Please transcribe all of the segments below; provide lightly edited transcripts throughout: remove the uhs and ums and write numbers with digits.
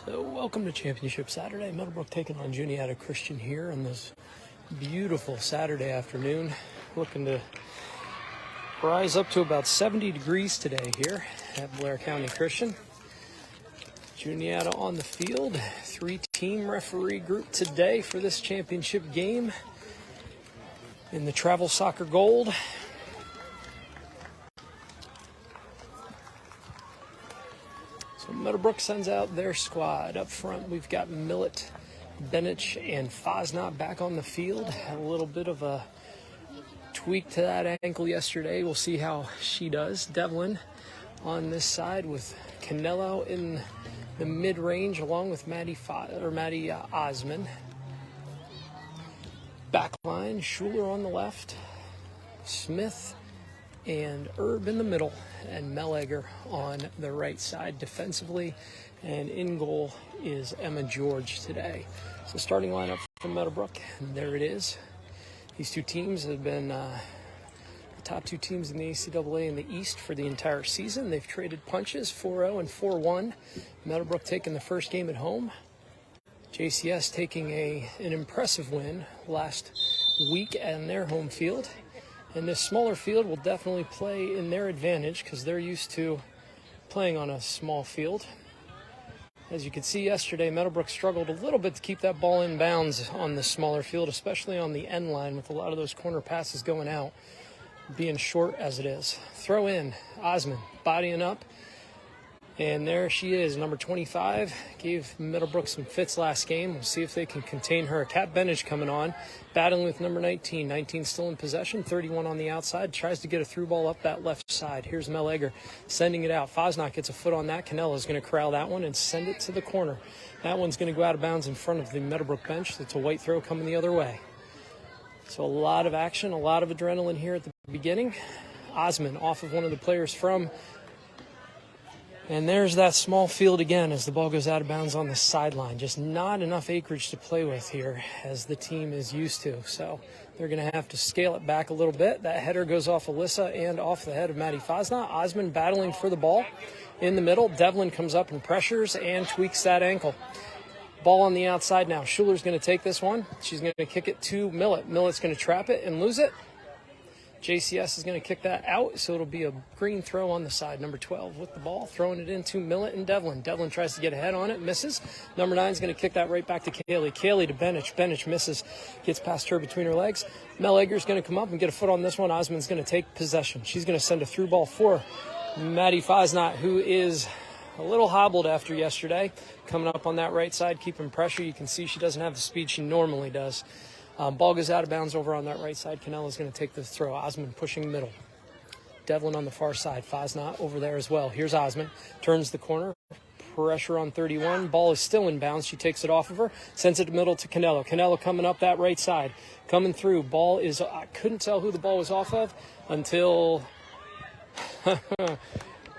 So welcome to Championship Saturday. Meadowbrook taking on Juniata Christian here on this beautiful Saturday afternoon. Looking to rise up to about 70 degrees today here at Blair County Christian. Juniata on the field. 3-team referee group today for this championship game in the travel soccer gold. So Meadowbrook sends out their squad. Up front, we've got Millet, Benich, and Fosnot back on the field. Had a little bit of a tweak to that ankle yesterday. We'll see how she does. Devlin on this side with Canelo in the mid-range, along with Maddie Osman. Backline, Schuler on the left, Smith and Erb in the middle, and Mellegger on the right side defensively, and in goal is Emma George today. So starting lineup from Meadowbrook, and there it is. These two teams have been the top two teams in the ACAA in the East for the entire season. They've traded punches, 4-0 and 4-1. Meadowbrook taking the first game at home. JCS taking an impressive win last week on their home field. And this smaller field will definitely play in their advantage because they're used to playing on a small field. As you can see yesterday, Meadowbrook struggled a little bit to keep that ball in bounds on the smaller field, especially on the end line with a lot of those corner passes going out, being short as it is. Throw in, Osman bodying up. And there she is, number 25. Gave Meadowbrook some fits last game. We'll see if they can contain her. Kat Benich coming on, battling with number 19. 19 still in possession, 31 on the outside. Tries to get a through ball up that left side. Here's Mellegger sending it out. Fosnot gets a foot on that. Canella's going to corral that one and send it to the corner. That one's going to go out of bounds in front of the Meadowbrook bench. It's a white throw coming the other way. So a lot of action, a lot of adrenaline here at the beginning. Osman off of one of the players from. And there's that small field again as the ball goes out of bounds on the sideline. Just not enough acreage to play with here as the team is used to. So they're going to have to scale it back a little bit. That header goes off Alyssa and off the head of Maddie Fosnot. Osman battling for the ball in the middle. Devlin comes up and pressures and tweaks that ankle. Ball on the outside now. Schuler's going to take this one. She's going to kick it to Millet. Millet's going to trap it and lose it. JCS is going to kick that out, so it'll be a green throw on the side. Number 12 with the ball, throwing it into Millet and Devlin. Devlin tries to get ahead on it, misses. Number 9 is going to kick that right back to Kaylee. Kaylee to Benich. Benich misses, gets past her between her legs. Mellegger's going to come up and get a foot on this one. Osman's going to take possession. She's going to send a through ball for Maddie Fosnot, who is a little hobbled after yesterday. Coming up on that right side, keeping pressure. You can see she doesn't have the speed she normally does. Ball goes out of bounds over on that right side. Canella's going to take the throw. Osman pushing middle. Devlin on the far side. Fosnot over there as well. Here's Osman. Turns the corner. Pressure on 31. Ball is still in bounds. She takes it off of her. Sends it to middle to Canelo. Canelo coming up that right side. Coming through. Ball is... I couldn't tell who the ball was off of until...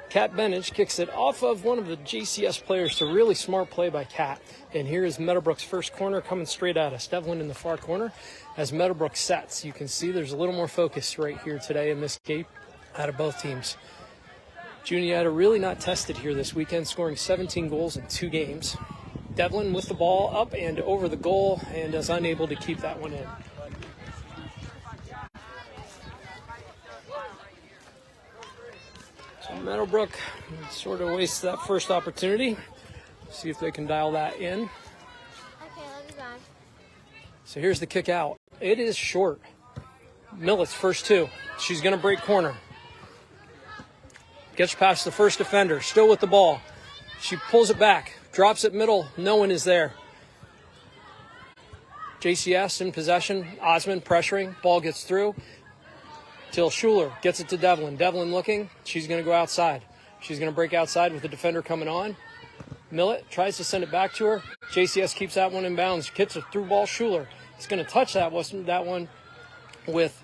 Kat Benich kicks it off of one of the JCS players. So really smart play by Kat. And here is Meadowbrook's first corner coming straight at us. Devlin in the far corner as Meadowbrook sets. You can see there's a little more focus right here today in this game out of both teams. Juniata really not tested here this weekend, scoring 17 goals in 2 games. Devlin with the ball up and over the goal and is unable to keep that one in. Meadowbrook sort of wastes that first opportunity. See if they can dial that in. Okay, let me go. So here's the kick out. It is short. Millet's first 2. She's going to break corner. Gets past the first defender. Still with the ball. She pulls it back. Drops it middle. No one is there. JCS in possession. Osman pressuring. Ball gets through. Till Schuler gets it to Devlin. Devlin looking. She's going to go outside. She's going to break outside with the defender coming on. Millet tries to send it back to her. JCS keeps that one in bounds. Kicks a through ball. Schuler is going to touch that one with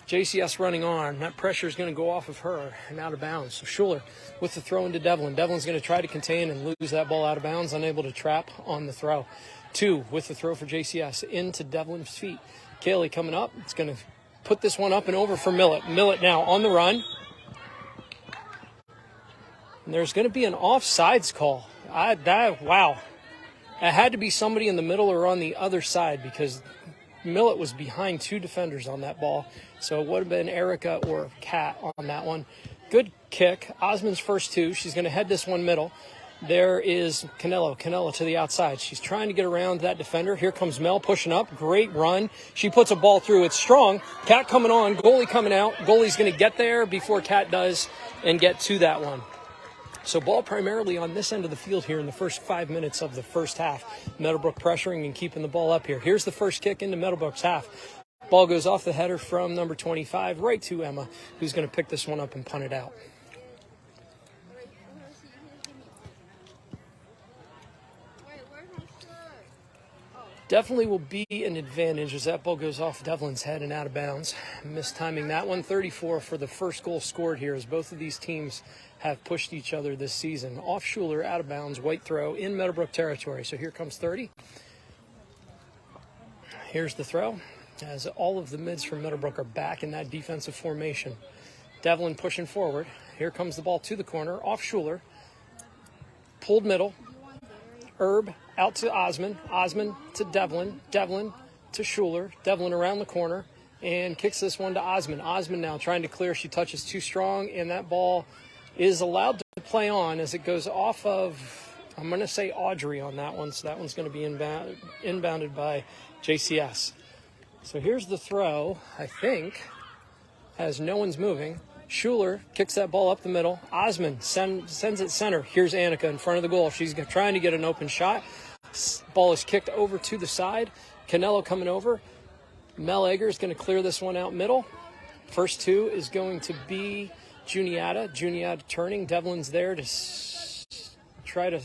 JCS running on. That pressure is going to go off of her and out of bounds. So Schuler with the throw into Devlin. Devlin's going to try to contain and lose that ball out of bounds. Unable to trap on the throw. 2 with the throw for JCS into Devlin's feet. Kaylee coming up. It's going to put this one up and over for Millet. Millet now on the run. And there's going to be an offsides call. Wow. It had to be somebody in the middle or on the other side because Millet was behind two defenders on that ball. So it would have been Erica or Kat on that one. Good kick. Osmond's first two. She's going to head this one middle. There is Canelo to the outside. She's trying to get around that defender. Here comes Mel pushing up. Great run. She puts a ball through. It's strong. Kat coming on. Goalie coming out. Goalie's going to get there before Kat does and get to that one. So ball primarily on this end of the field here in the first 5 minutes of the first half. Meadowbrook pressuring and keeping the ball up here. Here's the first kick into Meadowbrook's half. Ball goes off the header from number 25 right to Emma, who's going to pick this one up and punt it out. Definitely will be an advantage as that ball goes off Devlin's head and out of bounds. Mistiming that one. 34 for the first goal scored here as both of these teams have pushed each other this season. Off Schuler, out of bounds, white throw in Meadowbrook territory. So here comes 30. Here's the throw as all of the mids from Meadowbrook are back in that defensive formation. Devlin pushing forward. Here comes the ball to the corner. Off Schuler. Pulled middle. Herb out to Osmond. Osmond to Devlin. Devlin to Schuler. Devlin around the corner and kicks this one to Osmond. Osmond now trying to clear. She touches too strong, and that ball is allowed to play on as it goes off of, I'm going to say Audrey on that one. So that one's going to be inbounded by JCS. So here's the throw, I think, as no one's moving. Schuler kicks that ball up the middle. Osmond sends it center. Here's Annika in front of the goal. She's trying to get an open shot. Ball is kicked over to the side. Canelo coming over. Mel Egger is going to clear this one out middle. First two is going to be Juniata. Juniata turning. Devlin's there to try to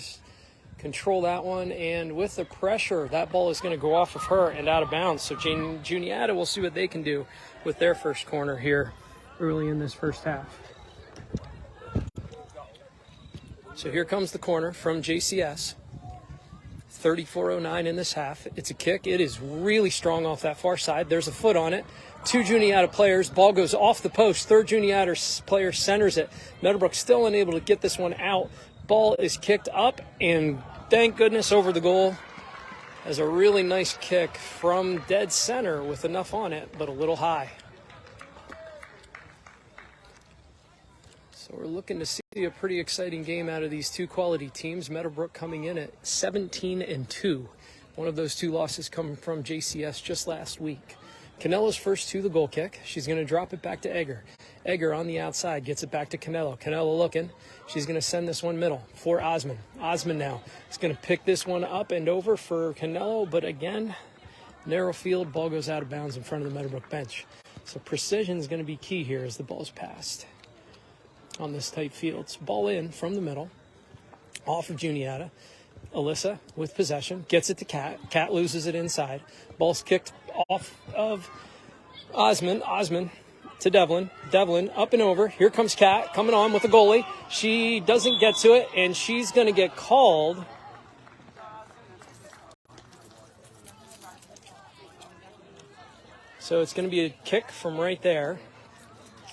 control that one. And with the pressure, that ball is going to go off of her and out of bounds. So Juniata, we'll see what they can do with their first corner here early in this first half. So here comes the corner from JCS. 34:09 in this half. It's a kick. It is really strong off that far side. There's a foot on it. Two Juniata players. Ball goes off the post. Third Juniata player centers it. Meadowbrook still unable to get this one out. Ball is kicked up and thank goodness over the goal. As a really nice kick from dead center with enough on it, but a little high. So we're looking to see a pretty exciting game out of these two quality teams. Meadowbrook coming in at 17-2. One of those two losses come from JCS just last week. Canelo's first to the goal kick. She's going to drop it back to Egger. Egger on the outside gets it back to Canelo. Canelo looking. She's going to send this one middle for Osmond. Osmond now is going to pick this one up and over for Canelo, but again, narrow field, ball goes out of bounds in front of the Meadowbrook bench. So precision is going to be key here as the ball's passed on this tight field. It's ball in from the middle, off of Juniata. Alyssa with possession, gets it to Kat. Kat loses it inside. Ball's kicked off of Osmond. Osmond to Devlin. Devlin up and over. Here comes Kat coming on with the goalie. She doesn't get to it, and she's going to get called. So it's going to be a kick from right there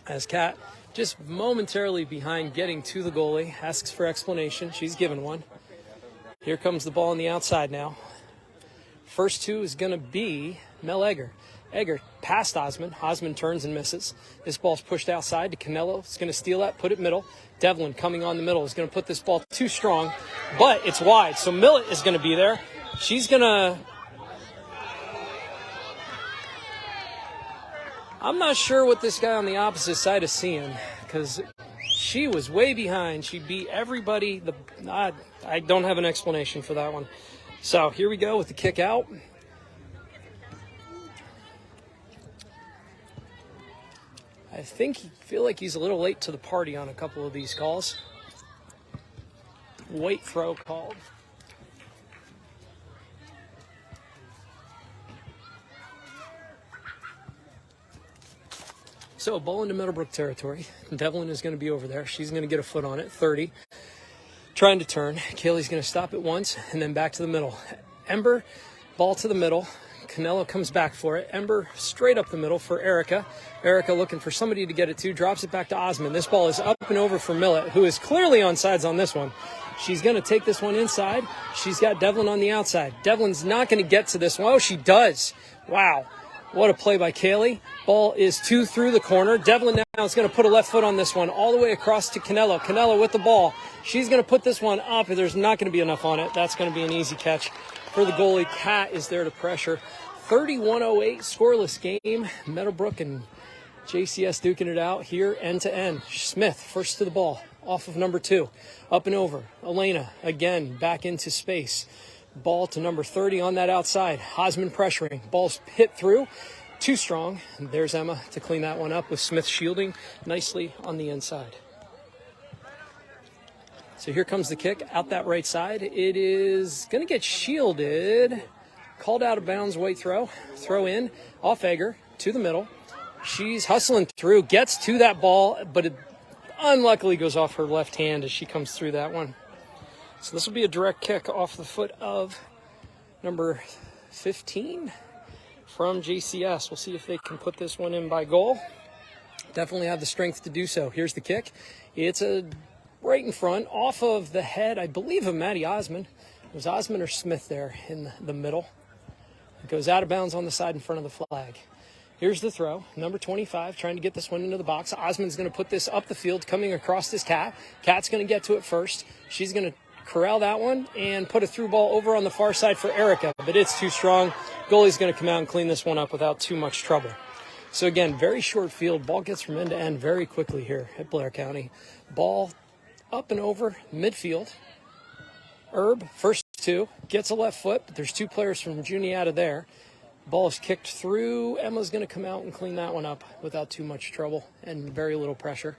as Kat, just momentarily behind getting to the goalie, asks for explanation. She's given one. Here comes the ball on the outside now. First two is going to be Mel Egger. Egger past Osmond. Osmond turns and misses. This ball's pushed outside to Canelo. It's going to steal that, put it middle. Devlin coming on the middle is going to put this ball too strong, but it's wide. So Millet is going to be there. She's going to... I'm not sure what this guy on the opposite side is seeing because she was way behind. She beat everybody. I don't have an explanation for that one. So here we go with the kick out. I feel like he's a little late to the party on a couple of these calls. White throw called. So, ball into Meadowbrook territory. Devlin is going to be over there. She's going to get a foot on it. 30. Trying to turn. Kaylee's going to stop it once and then back to the middle. Ember, ball to the middle. Canelo comes back for it. Ember straight up the middle for Erica. Erica looking for somebody to get it to. Drops it back to Osmond. This ball is up and over for Millet, who is clearly on sides on this one. She's going to take this one inside. She's got Devlin on the outside. Devlin's not going to get to this one. Oh, she does. Wow. What a play by Kaylee. Ball is 2 through the corner. Devlin now is going to put a left foot on this one all the way across to Canelo. Canelo with the ball. She's going to put this one up. There's not going to be enough on it. That's going to be an easy catch for the goalie. Kat is there to pressure. 31-08 scoreless game. Meadowbrook and JCS duking it out here end to end. Smith first to the ball off of number 2. Up and over. Elena again back into space. Ball to number 30 on that outside. Osmond pressuring. Ball's hit through. Too strong. And there's Emma to clean that one up with Smith shielding nicely on the inside. So here comes the kick out that right side. It is going to get shielded. Called out of bounds, weight throw. Throw in off Egger to the middle. She's hustling through, gets to that ball, but it unluckily goes off her left hand as she comes through that one. So this will be a direct kick off the foot of number 15 from JCS. We'll see if they can put this one in by goal. Definitely have the strength to do so. Here's the kick. It's a right in front, off of the head, I believe, of Maddie Osmond. It was Osmond or Smith there in the middle. It goes out of bounds on the side in front of the flag. Here's the throw. Number 25 trying to get this one into the box. Osmond's going to put this up the field, coming across this Cat. Cat's going to get to it first. She's going to corral that one and put a through ball over on the far side for Erica, but it's too strong. Goalie's going to come out and clean this one up without too much trouble. So again, very short field. Ball gets from end to end very quickly here at Blair County. Ball up and over midfield. Herb, first 2, gets a left foot, but there's 2 players from Juniata there. Ball is kicked through. Emma's going to come out and clean that one up without too much trouble and very little pressure.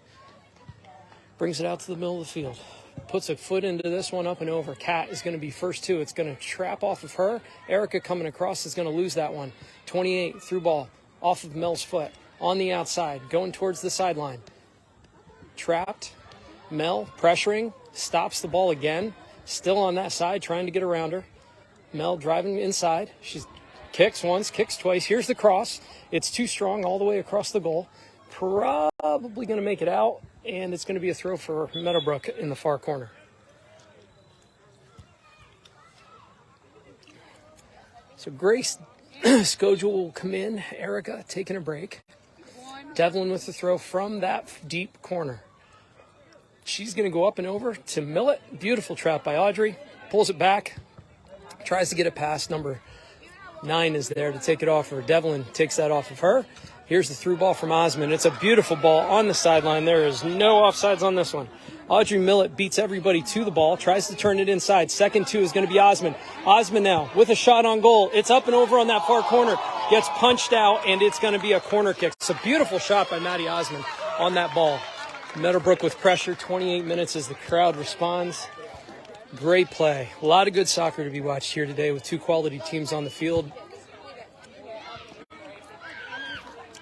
Brings it out to the middle of the field. Puts a foot into this one up and over. Kat is going to be first 2. It's going to trap off of her. Erica coming across is going to lose that one. 28 through ball off of Mel's foot on the outside, going towards the sideline. Trapped. Mel pressuring, stops the ball again. Still on that side, trying to get around her. Mel driving inside. She kicks once, kicks twice. Here's the cross. It's too strong all the way across the goal. Probably going to make it out, and it's going to be a throw for Meadowbrook in the far corner. So Grace Scogel will come in. Erica taking a break. Devlin with the throw from that deep corner. She's going to go up and over to Millet. Beautiful trap by Audrey. Pulls it back. Tries to get it past. Number 9 is there to take it off her. Devlin takes that off of her. Here's the through ball from Osmond. It's a beautiful ball on the sideline. There is no offsides on this one. Audrey Millet beats everybody to the ball. Tries to turn it inside. Second 2 is going to be Osmond. Osmond now with a shot on goal. It's up and over on that far corner. Gets punched out, and it's going to be a corner kick. It's a beautiful shot by Maddie Osmond on that ball. Meadowbrook with pressure, 28 minutes as the crowd responds. Great play. A lot of good soccer to be watched here today with 2 quality teams on the field.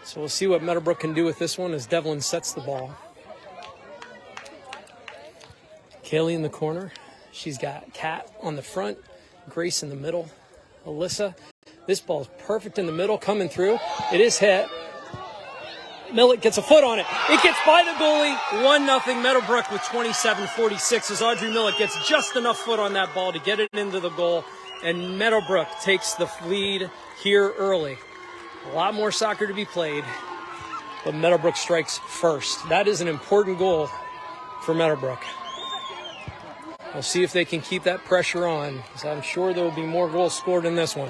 So we'll see what Meadowbrook can do with this one as Devlin sets the ball. Kaylee in the corner. She's got Kat on the front, Grace in the middle, Alyssa. This ball is perfect in the middle, coming through. It is hit. Millet gets a foot on it. It gets by the goalie. 1-0 Meadowbrook with 27:46 as Audrey Millet gets just enough foot on that ball to get it into the goal. And Meadowbrook takes the lead here early. A lot more soccer to be played, but Meadowbrook strikes first. That is an important goal for Meadowbrook. We'll see if they can keep that pressure on, because I'm sure there will be more goals scored in this one.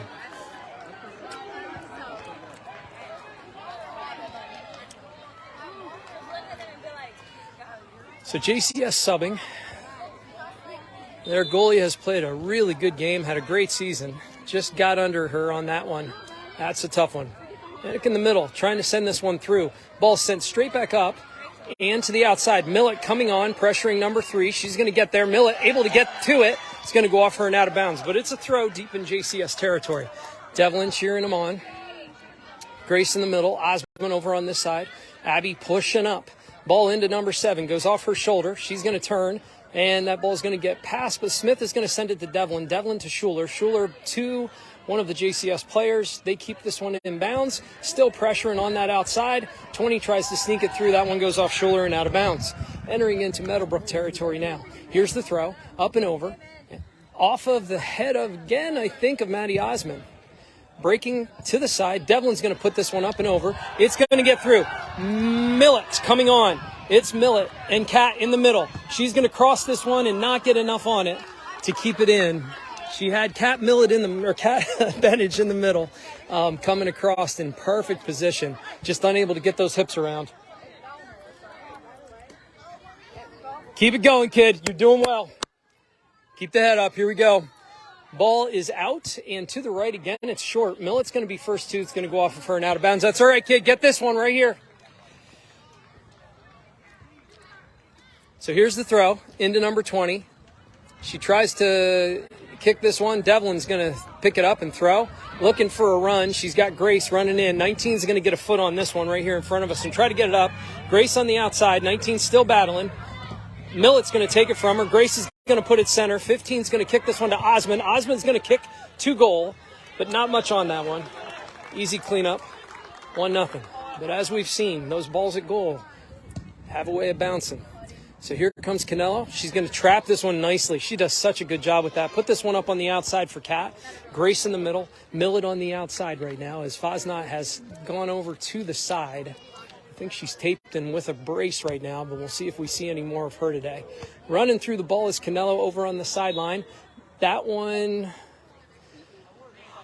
So JCS subbing. Their goalie has played a really good game, had a great season. Just got under her on that one. That's a tough one. Nick in the middle, trying to send this one through. Ball sent straight back up and to the outside. Millet coming on, pressuring number 3. She's going to get there. Millet able to get to it. It's going to go off her and out of bounds, but it's a throw deep in JCS territory. Devlin cheering him on. Grace in the middle. Osmond over on this side. Abby pushing up. Ball into number 7. Goes off her shoulder. She's going to turn And that ball is going to get passed, but Smith is going to send it to Devlin. Devlin to Schuler. Schuler to one of the JCS players. They keep this one in bounds. Still pressuring on that outside. 20 tries to sneak it through. That one goes off Schuler and out of bounds. Entering into Meadowbrook territory now. Here's the throw. Up and over. Off of the head of, again, I think, of Maddie Osmond. Breaking to the side. Devlin's going to put this one up and over. It's going to get through. Millet's coming on. It's Millet and Kat in the middle. She's going to cross this one and not get enough on it to keep it in. She had Kat Benage in the middle, coming across in perfect position. Just unable to get those hips around. Keep it going, kid. You're doing well. Keep the head up. Here we go. Ball is out and to the right again. It's short. Millet's going to be first two. It's going to go off of her and out of bounds. That's all right, kid. Get this one right here. So here's the throw into number 20. She tries to kick this one. Devlin's going to pick it up and throw. Looking for a run. She's got Grace running in. 19's going to get a foot on this one right here in front of us and try to get it up. Grace on the outside. 19's still battling. Millet's going to take it from her. Grace is going to put it center. 15's going to kick this one to Osmond. Osmond's going to kick to goal, but not much on that one. Easy cleanup. 1-0. But as we've seen, those balls at goal have a way of bouncing. So here comes Canelo. She's going to trap this one nicely. She does such a good job with that. Put this one up on the outside for Kat. Grace in the middle. Millet on the outside right now as Fosnot has gone over to the side. I think she's taped in with a brace right now, but we'll see if we see any more of her today. Running through the ball is Canelo over on the sideline. That one,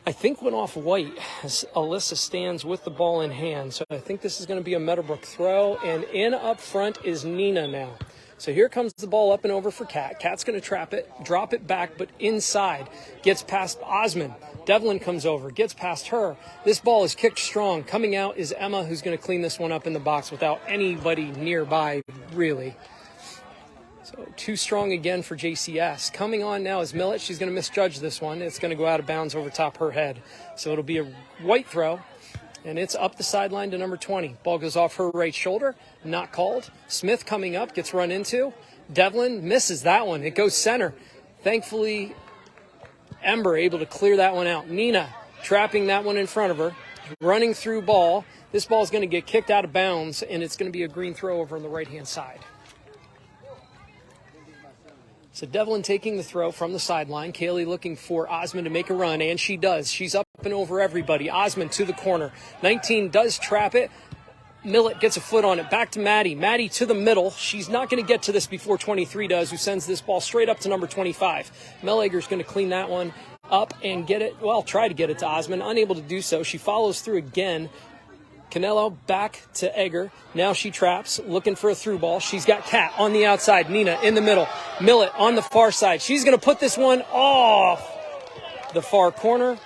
I think, went off White as Alyssa stands with the ball in hand. So I think this is going to be a Meadowbrook throw. And in up front is Nina now. So here comes the ball up and over for Kat. Kat's going to trap it, drop it back, but inside. Gets past Osmond. Devlin comes over, gets past her. This ball is kicked strong. Coming out is Emma, who's going to clean this one up in the box without anybody nearby, really. So too strong again for JCS. Coming on now is Millet. She's going to misjudge this one. It's going to go out of bounds over top her head. So it'll be a White throw. And it's up the sideline to number 20. Ball goes off her right shoulder. Not called. Smith coming up, gets run into. Devlin misses that one. It goes center. Thankfully, Ember able to clear that one out. Nina trapping that one in front of her. Running through ball. This ball is going to get kicked out of bounds, and it's going to be a green throw over on the right-hand side. So Devlin taking the throw from the sideline. Kaylee looking for Osmond to make a run, and she does. She's up and over everybody. Osmond to the corner. 19 does trap it. Millet gets a foot on it. Back to Maddie. Maddie to the middle. She's not going to get to this before 23 does, who sends this ball straight up to number 25. Mellegger's going to clean that one up and get it. Well, try to get it to Osmond. Unable to do so. She follows through again. Canelo back to Egger. Now she traps, looking for a through ball. She's got Kat on the outside. Nina in the middle. Millet on the far side. She's going to put this one off the far corner.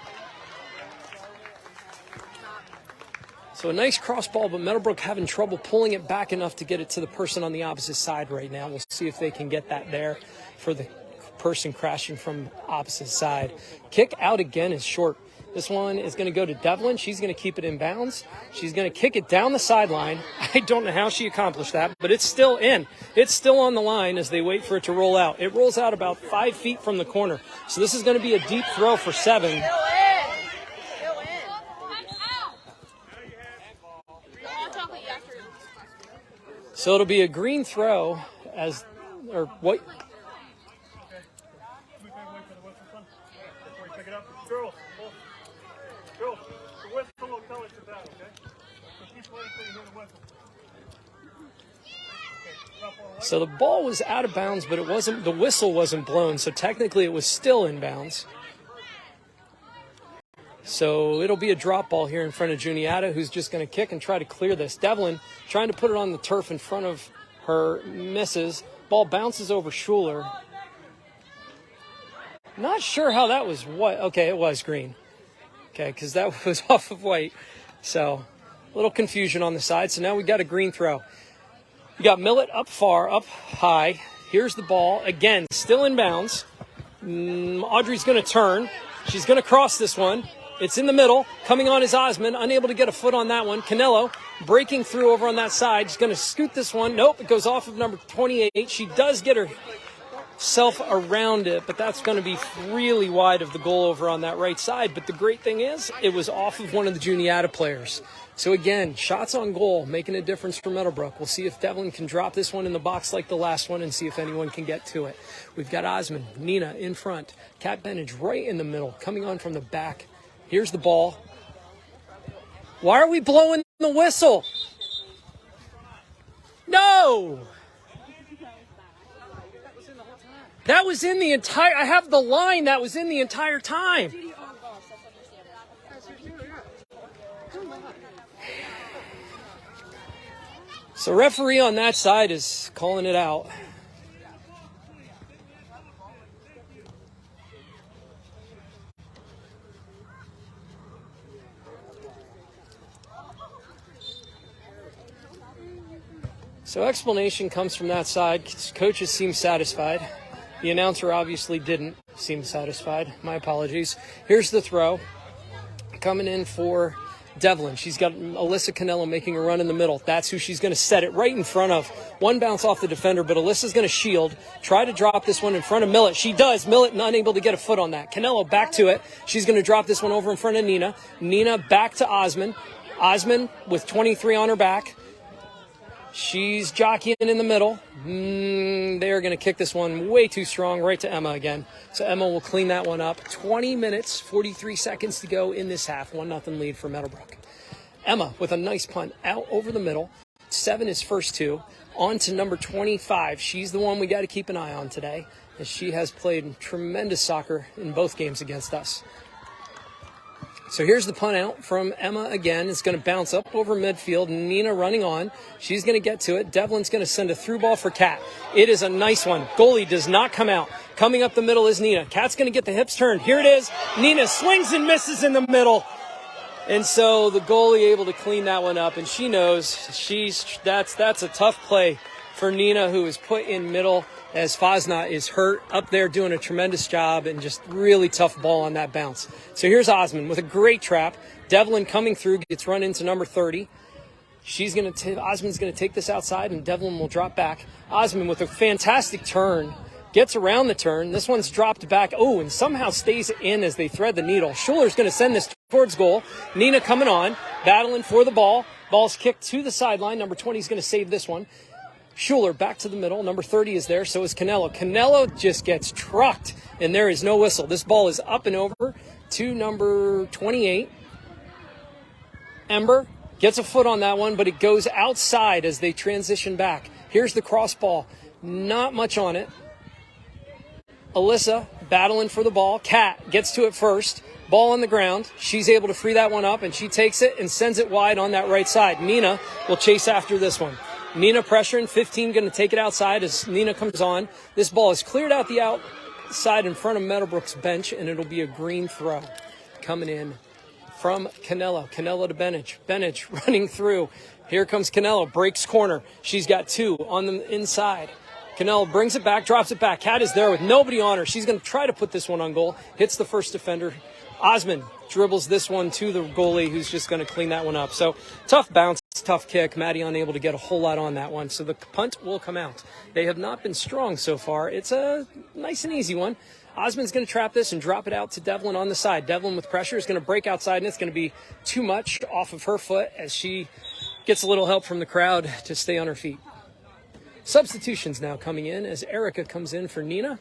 So a nice cross ball, but Meadowbrook having trouble pulling it back enough to get it to the person on the opposite side right now. We'll see if they can get that there for the person crashing from opposite side. Kick out again is short. This one is going to go to Devlin. She's going to keep it in bounds. She's going to kick it down the sideline. I don't know how she accomplished that, but it's still in. It's still on the line as they wait for it to roll out. It rolls out about 5 feet from the corner. So this is going to be a deep throw for 7. So it'll be a green throw or what? So the ball was out of bounds, but the whistle wasn't blown, so technically it was still in bounds. So it'll be a drop ball here in front of Juniata, who's just going to kick and try to clear this. Devlin trying to put it on the turf in front of her, misses. Ball bounces over Schuler. Not sure how that was what. Okay, it was green. Okay, because that was off of White. So a little confusion on the side. So now we got a green throw. You got Millet up far, up high. Here's the ball. Again, still in bounds. Audrey's going to turn. She's going to cross this one. It's in the middle. Coming on is Osmond. Unable to get a foot on that one. Canelo breaking through over on that side. She's going to scoot this one. Nope, it goes off of number 28. She does get her herself around it, but that's going to be really wide of the goal over on that right side. But the great thing is, it was off of one of the Juniata players. So again, shots on goal, making a difference for Meadowbrook. We'll see if Devlin can drop this one in the box like the last one and see if anyone can get to it. We've got Osmond, Nina in front, Kat Benage right in the middle, coming on from the back. Here's the ball. Why are we blowing the whistle? No! That was in the entire, I have the line that was in the entire time. So referee on that side is calling it out. So explanation comes from that side. Coaches seem satisfied. The announcer obviously didn't seem satisfied. My apologies. Here's the throw. Coming in for Devlin. She's got Alyssa Canelo making a run in the middle. That's who she's going to set it right in front of. One bounce off the defender, but Alyssa's going to shield. Try to drop this one in front of Millett. She does. Millett not able to get a foot on that. Canelo back to it. She's going to drop this one over in front of Nina. Nina back to Osmond. Osmond with 23 on her back. She's jockeying in the middle. They're going to kick this one way too strong right to Emma again. So Emma will clean that one up. 20 minutes, 43 seconds to go in this half. 1-0 lead for Meadowbrook. Emma with a nice punt out over the middle. 7 is first 2. On to number 25. She's the one we got to keep an eye on today, as she has played tremendous soccer in both games against us. So here's the punt out from Emma again. It's going to bounce up over midfield. Nina running on. She's going to get to it. Devlin's going to send a through ball for Kat. It is a nice one. Goalie does not come out. Coming up the middle is Nina. Kat's going to get the hips turned. Here it is. Nina swings and misses in the middle. And so the goalie able to clean that one up. And she knows that's a tough play for Nina, who is put in middle, as Fosna is hurt up there doing a tremendous job, and just really tough ball on that bounce. So here's Osmond with a great trap. Devlin coming through, gets run into number 30. Osmond's going to take this outside, and Devlin will drop back. Osmond with a fantastic turn, gets around the turn. This one's dropped back. Oh, and somehow stays in as they thread the needle. Schuller's going to send this towards goal. Nina coming on, battling for the ball. Ball's kicked to the sideline. Number 20 is going to save this one. Schuler back to the middle. Number 30 is there. So is Canelo. Canelo just gets trucked, and there is no whistle. This ball is up and over to number 28. Ember gets a foot on that one, but it goes outside as they transition back. Here's the cross ball. Not much on it. Alyssa battling for the ball. Kat gets to it first. Ball on the ground. She's able to free that one up, and she takes it and sends it wide on that right side. Nina will chase after this one. Nina pressuring, 15 going to take it outside as Nina comes on. This ball is cleared out the outside in front of Meadowbrook's bench, and it'll be a green throw coming in from Canelo. Canelo to Benage. Benage running through. Here comes Canelo. Breaks corner. She's got 2 on the inside. Canelo brings it back, drops it back. Kat is there with nobody on her. She's going to try to put this one on goal. Hits the first defender. Osmond dribbles this one to the goalie, who's just going to clean that one up. So tough bounce, tough kick. Maddie unable to get a whole lot on that one. So the punt will come out. They have not been strong so far. It's a nice and easy one. Osmond's going to trap this and drop it out to Devlin on the side. Devlin with pressure is going to break outside, and it's going to be too much off of her foot as she gets a little help from the crowd to stay on her feet. Substitutions now coming in as Erica comes in for Nina.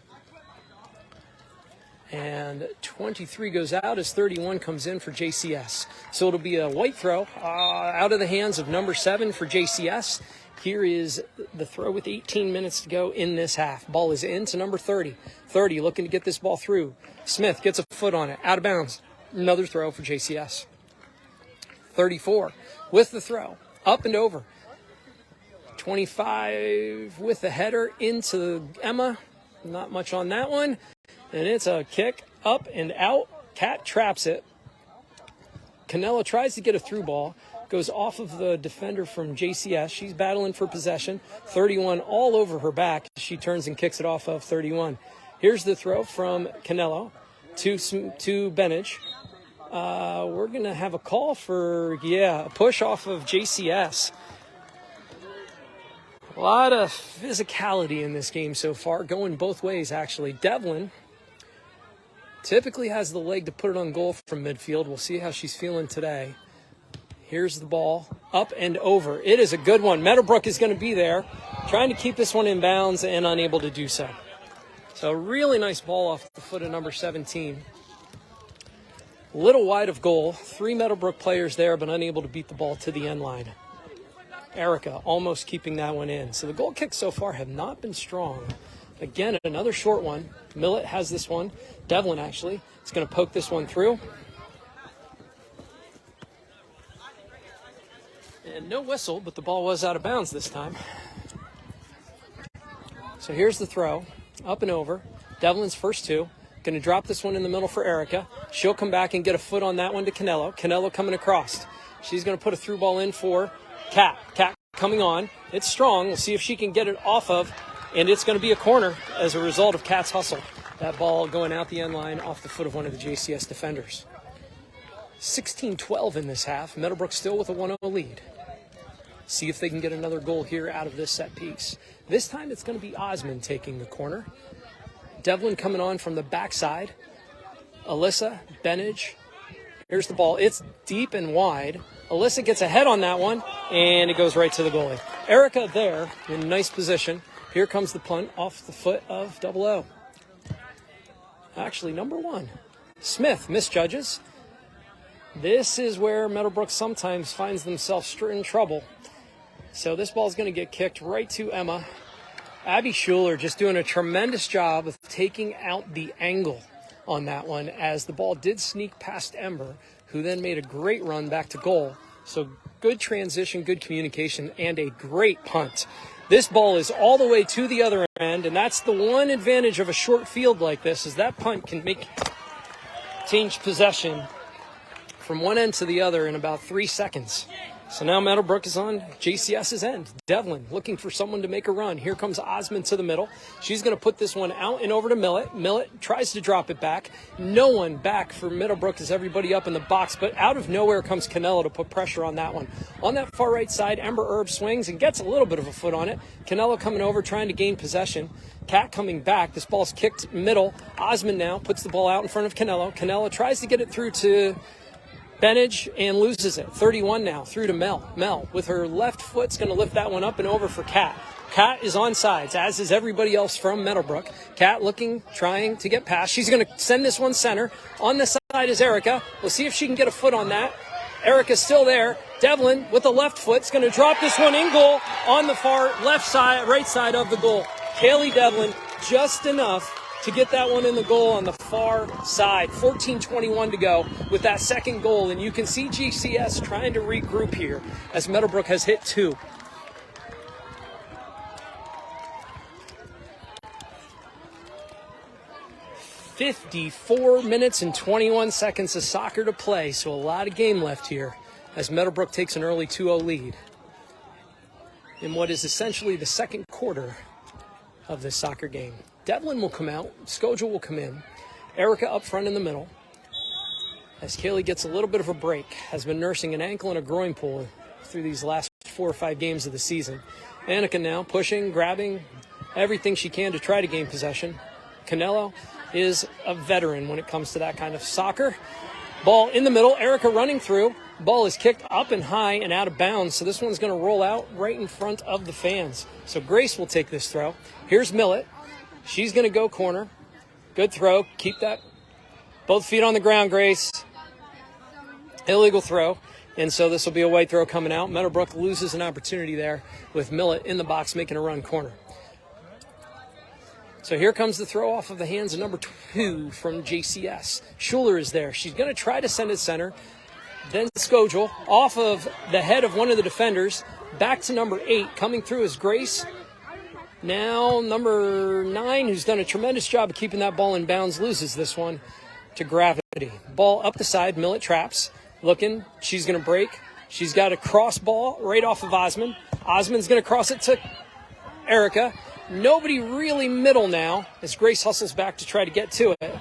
And 23 goes out as 31 comes in for JCS. So it'll be a white throw out of the hands of number 7 for JCS. Here is the throw with 18 minutes to go in this half. Ball is in to number 30. 30 looking to get this ball through. Smith gets a foot on it, out of bounds. Another throw for JCS. 34 with the throw, up and over. 25 with the header into Emma. Not much on that one. And it's a kick up and out. Kat traps it. Canelo tries to get a through ball. Goes off of the defender from JCS. She's battling for possession. 31 all over her back. She turns and kicks it off of 31. Here's the throw from Canelo to Benage. We're going to have a call for, a push off of JCS. A lot of physicality in this game so far, going both ways, actually. Devlin typically has the leg to put it on goal from midfield. We'll see how she's feeling today. Here's the ball, up and over. It is a good one. Meadowbrook is going to be there, trying to keep this one in bounds and unable to do so. So a really nice ball off the foot of number 17. A little wide of goal. 3 Meadowbrook players there, but unable to beat the ball to the end line. Erica almost keeping that one in. So the goal kicks so far have not been strong. Again, another short one. Millet has this one. Devlin, actually, is going to poke this one through. And no whistle, but the ball was out of bounds this time. So here's the throw. Up and over. Devlin's first 2. Going to drop this one in the middle for Erica. She'll come back and get a foot on that one to Canelo. Canelo coming across. She's going to put a through ball in for Kat. Kat coming on. It's strong. We'll see if she can get it off of, and it's going to be a corner as a result of Kat's hustle. That ball going out the end line off the foot of one of the JCS defenders. 16-12 in this half. Meadowbrook still with a 1-0 lead. See if they can get another goal here out of this set piece. This time it's going to be Osmond taking the corner. Devlin coming on from the backside. Alyssa, Benage. Here's the ball. It's deep and wide. Alyssa gets ahead on that one, and it goes right to the goalie. Erica there in nice position. Here comes the punt off the foot of 00. Actually, number 1. Smith misjudges. This is where Meadowbrook sometimes finds themselves in trouble. So this ball is going to get kicked right to Emma. Abby Schuler just doing a tremendous job of taking out the angle on that one, as the ball did sneak past Ember, who then made a great run back to goal. So good transition, good communication, and a great punt. This ball is all the way to the other end, and that's the one advantage of a short field like this, is that punt can change possession from one end to the other in about 3 seconds. So now Meadowbrook is on JCS's end. Devlin looking for someone to make a run. Here comes Osmond to the middle. She's going to put this one out and over to Millet. Millet tries to drop it back. No one back for Meadowbrook as everybody up in the box, but out of nowhere comes Canelo to put pressure on that one. On that far right side, Ember Herb swings and gets a little bit of a foot on it. Canelo coming over trying to gain possession. Kat coming back. This ball's kicked middle. Osmond now puts the ball out in front of Canelo. Canelo tries to get it through to Benage and loses it. 31 now through to Mel. Mel with her left foot's going to lift that one up and over for Kat. Kat is on sides, as is everybody else from Meadowbrook. Kat looking, trying to get past. She's going to send this one center. On the side is Erica. We'll see if she can get a foot on that. Erica's still there. Devlin with the left foot is going to drop this one in goal on the far left side, right side of the goal. Kaylee Devlin just enough to get that one in the goal on the far side. 14:21 to go with that second goal. And you can see GCS trying to regroup here as Meadowbrook has hit 2. "54 minutes and 21 seconds of soccer to play." So a lot of game left here as Meadowbrook takes an early 2-0 lead in what is essentially the second quarter of this soccer game. Devlin will come out. Skogel will come in. Erica up front in the middle. As Kaylee gets a little bit of a break, has been nursing an ankle and a groin pull through these last 4 or 5 games of the season. Annika now pushing, grabbing everything she can to try to gain possession. Canelo is a veteran when it comes to that kind of soccer. Ball in the middle. Erica running through. Ball is kicked up and high and out of bounds, so this one's going to roll out right in front of the fans. So Grace will take this throw. Here's Millet. She's going to go corner. Good throw. Keep that. Both feet on the ground, Grace. Illegal throw. And so this will be a white throw coming out. Meadowbrook loses an opportunity there with Millet in the box making a run corner. So here comes the throw off of the hands of number 2 from JCS. Schuler is there. She's going to try to send it center. Then Skogel off of the head of one of the defenders. Back to number 8. Coming through is Grace. Now number 9, who's done a tremendous job of keeping that ball in bounds, loses this one to gravity. Ball up the side. Millet traps. Looking. She's going to break. She's got a cross ball right off of Osmond. Osmond's going to cross it to Erica. Nobody really middle now as Grace hustles back to try to get to it.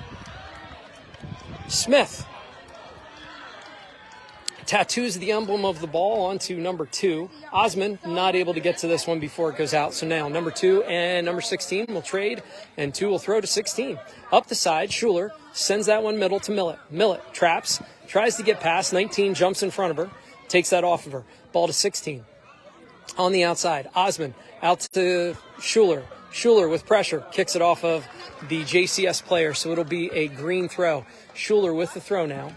Smith tattoos the emblem of the ball onto number 2. Osman not able to get to this one before it goes out. So now number 2 and number 16 will trade, and 2 will throw to 16. Up the side, Schuler sends that one middle to Millet. Millet traps, tries to get past. 19 jumps in front of her, takes that off of her. Ball to 16. On the outside, Osman out to Schuler. Schuler with pressure, kicks it off of the JCS player, so it'll be a green throw. Schuler with the throw now.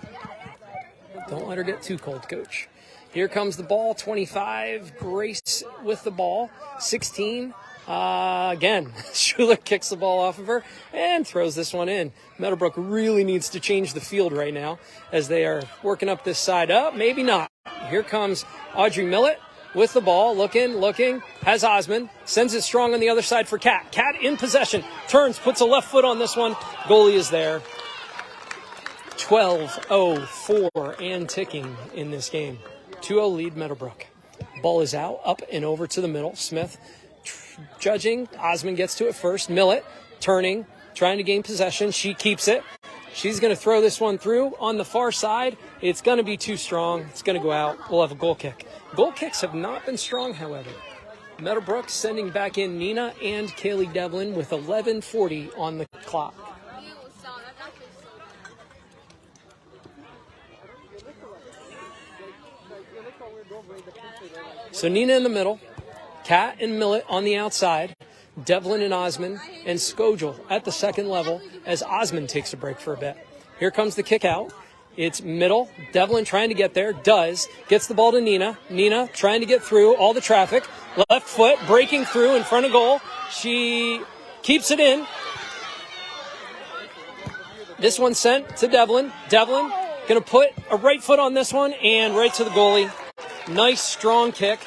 Don't let her get too cold, coach. Here comes the ball, 25, Grace with the ball, 16, again, Schuler kicks the ball off of her and throws this one in. Meadowbrook really needs to change the field right now as they are working up this side. Maybe not. Here comes Audrey Millett with the ball, looking, has Osman, sends it strong on the other side for Kat. Kat in possession, turns, puts a left foot on this one. Goalie is there. 12-0-4 and ticking in this game. 2-0 lead Meadowbrook. Ball is out, up and over to the middle. Smith judging. Osman gets to it first. Millett turning, trying to gain possession. She keeps it. She's going to throw this one through on the far side. It's going to be too strong. It's going to go out. We'll have a goal kick. Goal kicks have not been strong, however. Meadowbrook sending back in Nina and Kaylee Devlin with 11:40 on the clock. So Nina in the middle, Kat and Millett on the outside, Devlin and Osman, and Skogel at the second level as Osman takes a break for a bit. Here comes the kick out. It's middle. Devlin trying to get there. Gets the ball to Nina. Nina trying to get through all the traffic. Left foot breaking through in front of goal. She keeps it in. This one sent to Devlin. Devlin going to put a right foot on this one and right to the goalie. Nice strong kick.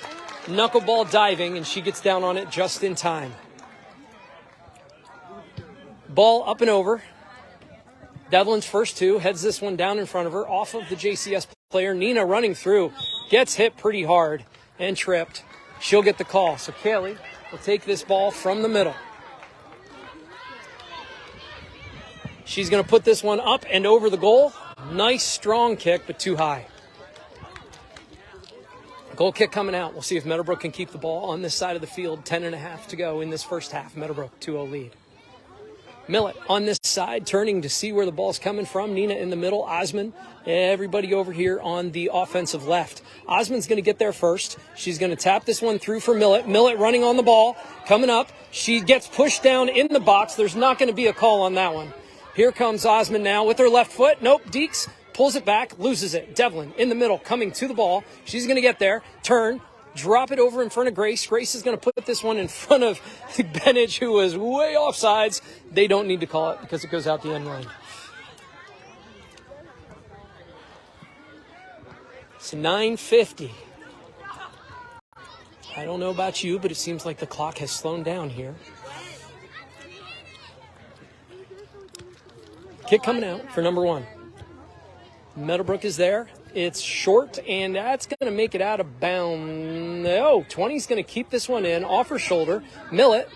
Knuckleball diving, and she gets down on it just in time. Ball up and over. Devlin's first 2, heads this one down in front of her, off of the JCS player. Nina running through, gets hit pretty hard and tripped. She'll get the call. So Kaylee will take this ball from the middle. She's going to put this one up and over the goal. Nice strong kick, but too high. Goal kick coming out. We'll see if Meadowbrook can keep the ball on this side of the field. 10.5 to go in this first half. Meadowbrook 2-0 lead. Millett on this side, turning to see where the ball's coming from. Nina in the middle. Osman, everybody over here on the offensive left. Osman's going to get there first. She's going to tap this one through for Millett. Millett running on the ball, coming up. She gets pushed down in the box. There's not going to be a call on that one. Here comes Osman now with her left foot. Nope, Deeks pulls it back, loses it. Devlin in the middle, coming to the ball. She's going to get there, turn, drop it over in front of Grace. Grace is going to put this one in front of Bennett, who was way off sides. They don't need to call it because it goes out the end line. It's 9:50. I don't know about you, but it seems like the clock has slowed down here. Kick coming out for number 1. Meadowbrook is there. It's short, and that's going to make it out of bounds. No, 20's going to keep this one in, off her shoulder. Millett.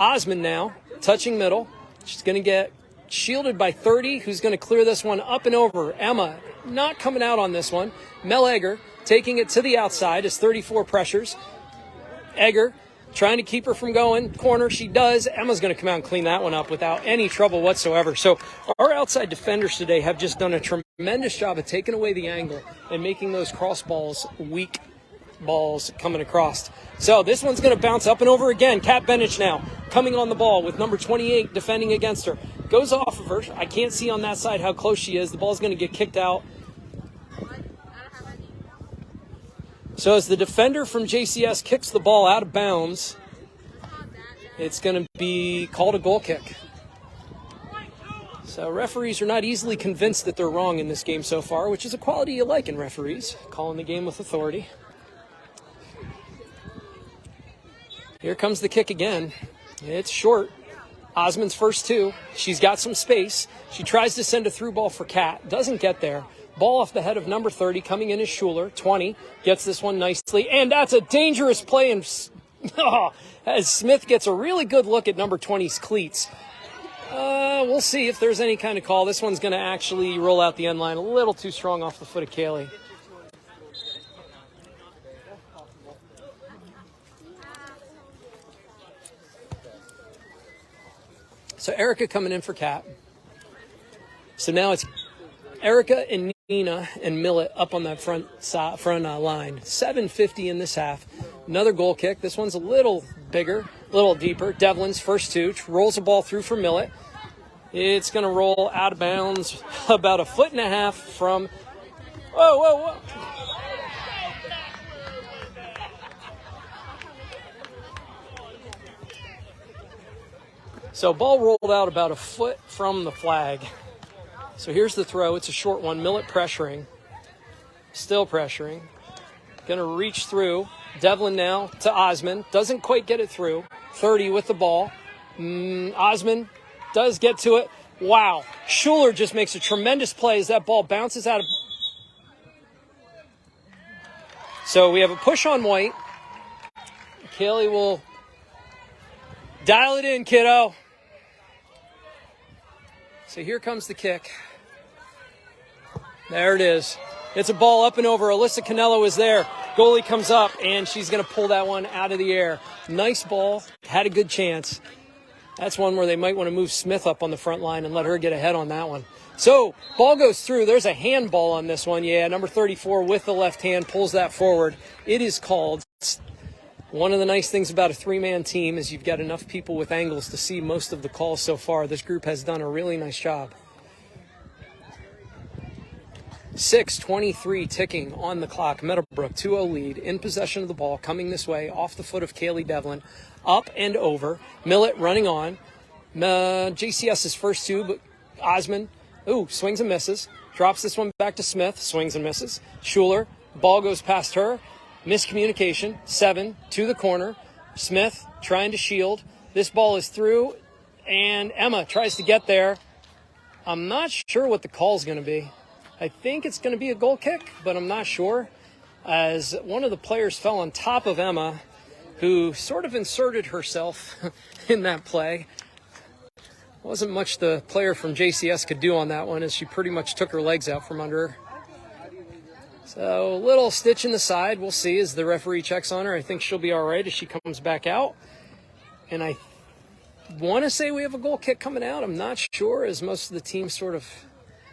Osman now, touching middle. She's going to get shielded by 30, who's going to clear this one up and over. Emma not coming out on this one. Mel Egger taking it to the outside as 34 pressures. Egger trying to keep her from going. Corner, she does. Emma's going to come out and clean that one up without any trouble whatsoever. So our outside defenders today have just done a tremendous job of taking away the angle and making those cross balls weak balls coming across. So this one's going to bounce up and over again. Kat Bennett now coming on the ball with number 28 defending against her. Goes off of her. I can't see on that side how close she is. The ball's going to get kicked out. So as the defender from JCS kicks the ball out of bounds, it's going to be called a goal kick. So referees are not easily convinced that they're wrong in this game so far, which is a quality you like in referees, calling the game with authority. Here comes the kick again. It's short. Osman's first 2. She's got some space. She tries to send a through ball for Kat. Doesn't get there. Ball off the head of number 30, coming in is Schuler. 20, gets this one nicely. And that's a dangerous play. And as Smith gets a really good look at number 20's cleats. We'll see if there's any kind of call. This one's going to actually roll out the end line a little too strong off the foot of Kaylee. So Erica coming in for Cat. So now it's Erica and Nina and Millet up on that front line. 7:50 in this half. Another goal kick. This one's a little bigger, a little deeper. Devlin's first two. Rolls the ball through for Millet. It's going to roll out of bounds about 1.5 feet from... Whoa. So ball rolled out about 1 foot from the flag. So here's the throw. It's a short one. Millet pressuring. Still pressuring. Going to reach through. Devlin now to Osman. Doesn't quite get it through. 30 with the ball. Osman does get to it. Wow. Schuler just makes a tremendous play as that ball bounces out of... So we have a push on White. Kaylee will dial it in, kiddo. So here comes the kick. There it is. It's a ball up and over. Alyssa Canelo is there. Goalie comes up, and she's going to pull that one out of the air. Nice ball. Had a good chance. That's one where they might want to move Smith up on the front line and let her get ahead on that one. So, ball goes through. There's a handball on this one. Yeah, number 34 with the left hand pulls that forward. It is called. One of the nice things about a three-man team is you've got enough people with angles to see most of the calls so far. This group has done a really nice job. 6:23 ticking on the clock. Meadowbrook 2-0 lead. In possession of the ball. Coming this way. Off the foot of Kaylee Devlin. Up and over. Millet running on. JCS's first two, but Osman, swings and misses. Drops this one back to Smith. Swings and misses. Schuler. Ball goes past her. Miscommunication. 7 to the corner. Smith trying to shield. This ball is through, and Emma tries to get there. I'm not sure what the call is going to be. I think it's going to be a goal kick, but I'm not sure, as one of the players fell on top of Emma, who sort of inserted herself in that play. Wasn't much the player from JCS could do on that one, as she pretty much took her legs out from under her. So a little stitch in the side. We'll see as the referee checks on her. I think she'll be all right as she comes back out. And I want to say we have a goal kick coming out. I'm not sure, as most of the team's sort of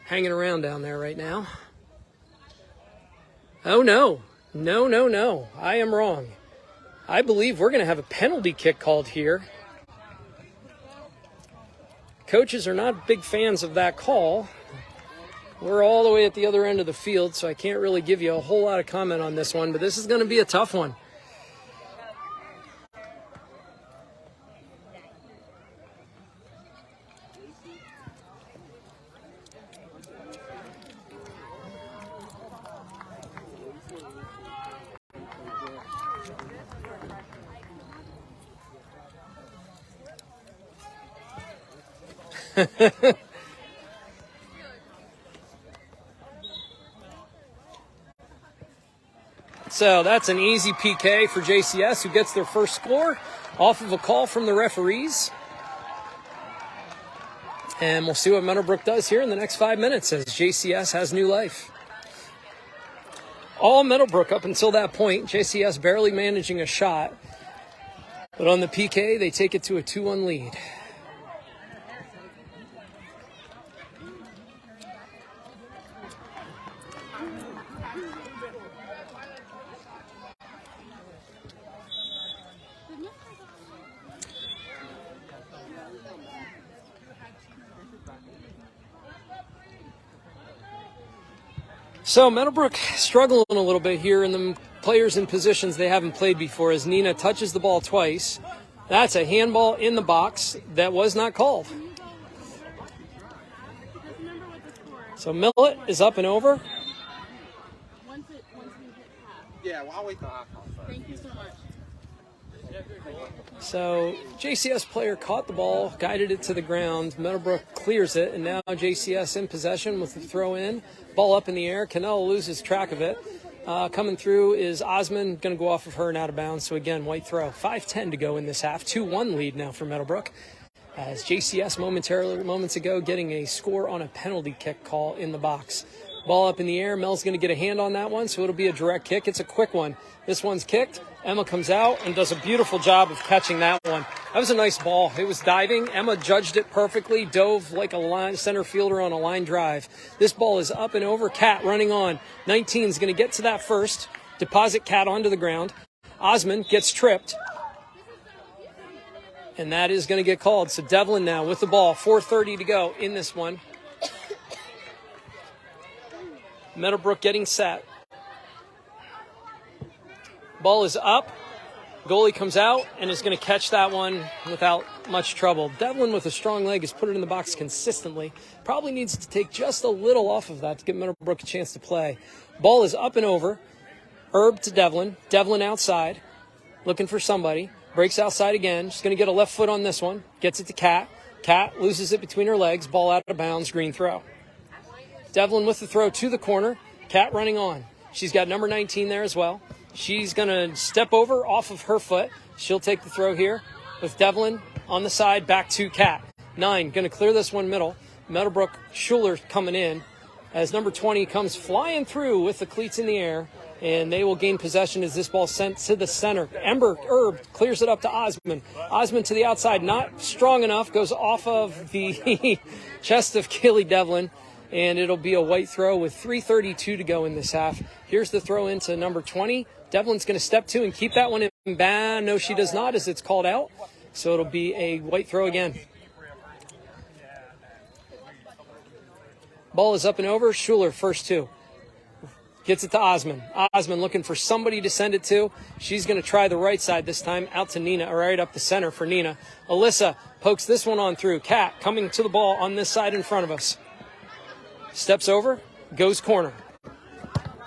hanging around down there right now. Oh, no. No. I am wrong. I believe we're going to have a penalty kick called here. Coaches are not big fans of that call. We're all the way at the other end of the field, so I can't really give you a whole lot of comment on this one, but this is going to be a tough one. So that's an easy PK for JCS, who gets their first score off of a call from the referees. And we'll see what Meadowbrook does here in the next 5 minutes as JCS has new life. All Meadowbrook up until that point. JCS barely managing a shot. But on the PK, they take it to a 2-1 lead. So Meadowbrook struggling a little bit here, in the players in positions they haven't played before, as Nina touches the ball twice. That's a handball in the box that was not called. So Millet is up and over. Yeah, well, I'll wait till half. Thank you so much. So JCS player caught the ball, guided it to the ground. Meadowbrook clears it, and now JCS in possession with the throw in. Ball up in the air. Canelo loses track of it. Coming through is Osman, going to go off of her and out of bounds. So again, White throw. 5:10 to go in this half. 2-1 lead now for Meadowbrook. as JCS moments ago getting a score on a penalty kick call in the box. Ball up in the air. Mel's going to get a hand on that one, so it'll be a direct kick. It's a quick one. This one's kicked. Emma comes out and does a beautiful job of catching that one. That was a nice ball. It was diving. Emma judged it perfectly, dove like a center fielder on a line drive. This ball is up and over. Kat running on. 19 is going to get to that first. Deposit Kat onto the ground. Osmond gets tripped. And that is going to get called. So Devlin now with the ball. 4:30 to go in this one. Meadowbrook getting set. Ball is up. Goalie comes out and is going to catch that one without much trouble. Devlin with a strong leg has put it in the box consistently. Probably needs to take just a little off of that to give Meadowbrook a chance to play. Ball is up and over. Herb to Devlin. Devlin outside. Looking for somebody. Breaks outside again. She's going to get a left foot on this one. Gets it to Kat. Kat loses it between her legs. Ball out of bounds. Green throw. Devlin with the throw to the corner. Kat running on. She's got number 19 there as well. She's going to step over off of her foot. She'll take the throw here with Devlin on the side. Back to Kat. 9 going to clear this one middle. Meadowbrook Schuler coming in as number 20 comes flying through with the cleats in the air. And they will gain possession as this ball sent to the center. Herb clears it up to Osmond. Osmond to the outside, not strong enough, goes off of the chest of Kaylee Devlin, and it'll be a white throw with 3:32 to go in this half. Here's the throw into number 20. Devlin's going to step to and keep that one in bounds. No, she does not, as it's called out. So it'll be a white throw again. Ball is up and over. Schuler, first two. Gets it to Osmond. Osmond looking for somebody to send it to. She's going to try the right side this time, out to Nina, or right up the center for Nina. Alyssa pokes this one on through. Kat coming to the ball on this side in front of us. Steps over, goes corner.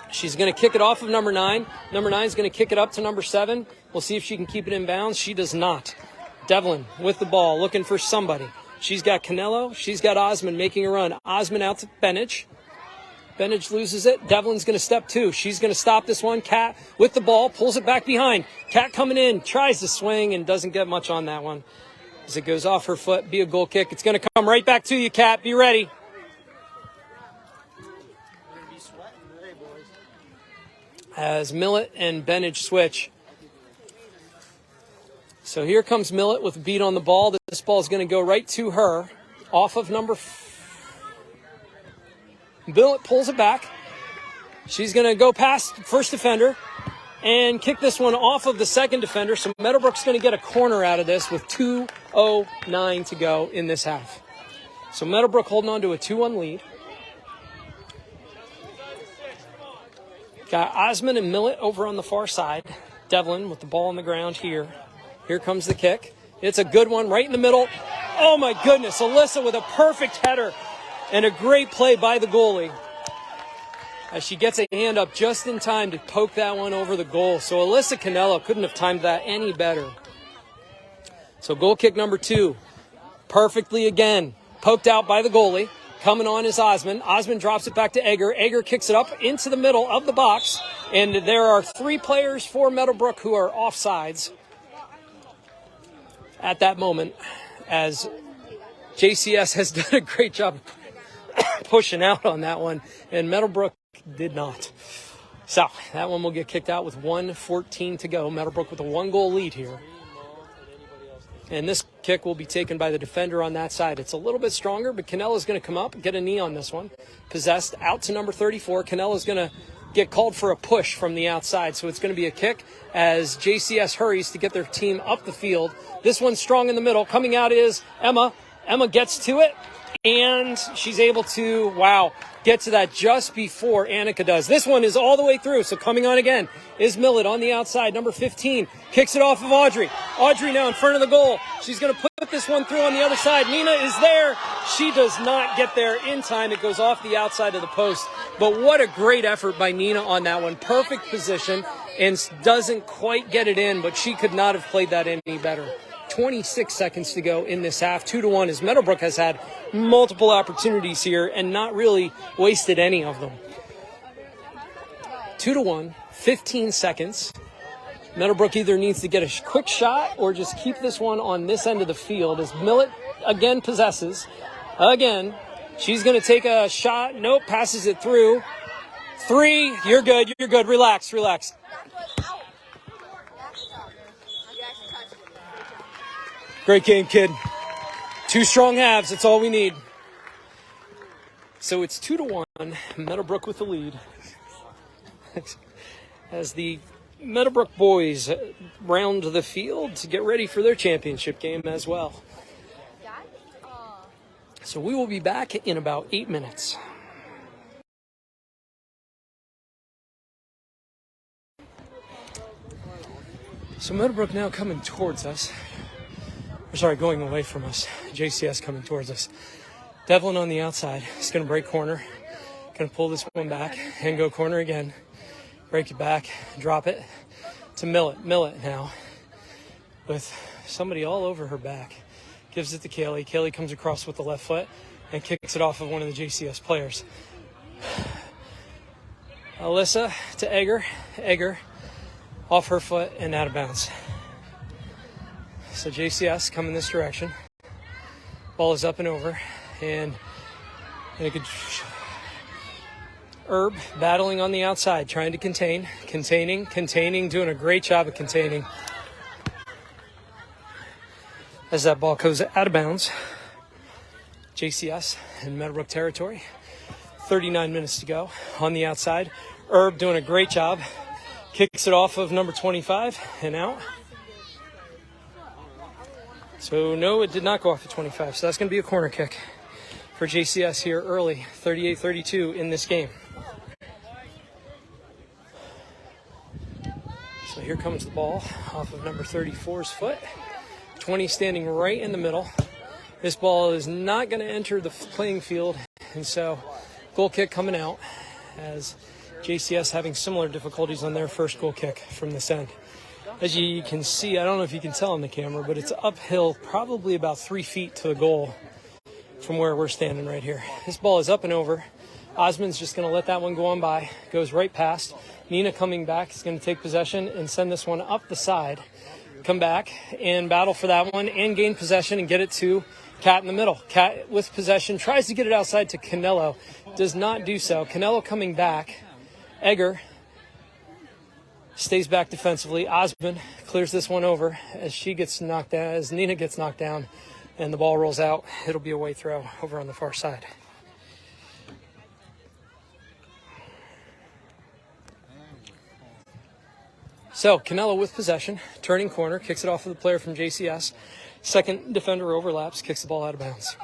She's going to kick it off of number 9. Number 9 is going to kick it up to number 7. We'll see if she can keep it in bounds. She does not. Devlin with the ball, looking for somebody. She's got Canelo. She's got Osmond making a run. Osmond out to Benich. Benich loses it. Devlin's going to step two. She's going to stop this one. Kat with the ball, pulls it back behind. Kat coming in, tries to swing and doesn't get much on that one. As it goes off her foot, be a goal kick. It's going to come right back to you, Kat. Be ready. As Millett and Benich switch. So here comes Millett with a beat on the ball. This ball is going to go right to her off of number 4. Millett pulls it back. She's going to go past first defender and kick this one off of the second defender. So Meadowbrook's going to get a corner out of this with 2:09 to go in this half. So Meadowbrook holding on to a 2-1 lead. Got Osmond and Millett over on the far side. Devlin with the ball on the ground here. Here comes the kick. It's a good one right in the middle. Oh my goodness, Alyssa with a perfect header. And a great play by the goalie as she gets a hand up just in time to poke that one over the goal. So Alyssa Canelo couldn't have timed that any better. So goal kick number 2. Perfectly again. Poked out by the goalie. Coming on is Osmond. Osmond drops it back to Egger. Egger kicks it up into the middle of the box. And there are 3 players for Meadowbrook who are offsides at that moment, as JCS has done a great job pushing out on that one, and Meadowbrook did not. So that one will get kicked out with 1:14 to go. Meadowbrook with a 1-goal lead here. And this kick will be taken by the defender on that side. It's a little bit stronger, but Canella's going to come up and get a knee on this one. Possessed out to number 34. Canella's going to get called for a push from the outside, so it's going to be a kick as JCS hurries to get their team up the field. This one's strong in the middle. Coming out is Emma. Emma gets to it. And she's able to, get to that just before Annika does. This one is all the way through, so coming on again is Millett on the outside. Number 15 kicks it off of Audrey. Audrey now in front of the goal. She's going to put this one through on the other side. Nina is there. She does not get there in time. It goes off the outside of the post. But what a great effort by Nina on that one. Perfect position and doesn't quite get it in, but she could not have played that any better. 26 seconds to go in this half. 2-1 as Meadowbrook has had multiple opportunities here and not really wasted any of them. 2-1, 15 seconds. Meadowbrook either needs to get a quick shot or just keep this one on this end of the field as Millet again possesses. Again, she's going to take a shot. Nope, passes it through. 3, you're good, you're good. Relax. Great game, kid. 2 strong halves, that's all we need. So it's 2-1, Meadowbrook with the lead. As the Meadowbrook boys round the field to get ready for their championship game as well. So we will be back in about 8 minutes. So Meadowbrook now coming towards us. Going away from us. JCS coming towards us. Devlin on the outside. He's going to break corner. Going to pull this one back and go corner again. Break it back. Drop it to Millet. Millet now with somebody all over her back. Gives it to Kaylee. Kaylee comes across with the left foot and kicks it off of one of the JCS players. Alyssa to Egger. Egger off her foot and out of bounds. So JCS coming this direction. Ball is up and over. And Herb battling on the outside, trying to containing, doing a great job of containing. As that ball goes out of bounds. JCS in Meadowbrook territory. 39 minutes to go on the outside. Herb doing a great job. Kicks it off of number 25 and out. So no, it did not go off at 25. So that's going to be a corner kick for JCS here early, 38-32 in this game. So here comes the ball off of number 34's foot. 20 standing right in the middle. This ball is not going to enter the playing field, and so goal kick coming out as JCS having similar difficulties on their first goal kick from this end. As you can see, I don't know if you can tell on the camera, but it's uphill probably about 3 feet to the goal from where we're standing right here. This ball is up and over. Osmond's just going to let that one go on by. Goes right past. Nina coming back is going to take possession and send this one up the side. Come back and battle for that one and gain possession and get it to Kat in the middle. Kat with possession tries to get it outside to Canelo. Does not do so. Canelo coming back. Egger stays back defensively. Osmond clears this one over as she gets knocked down, as Nina gets knocked down, and the ball rolls out. It'll be a away throw over on the far side. So Canelo with possession, turning corner, kicks it off of the player from JCS. Second defender overlaps, kicks the ball out of bounds.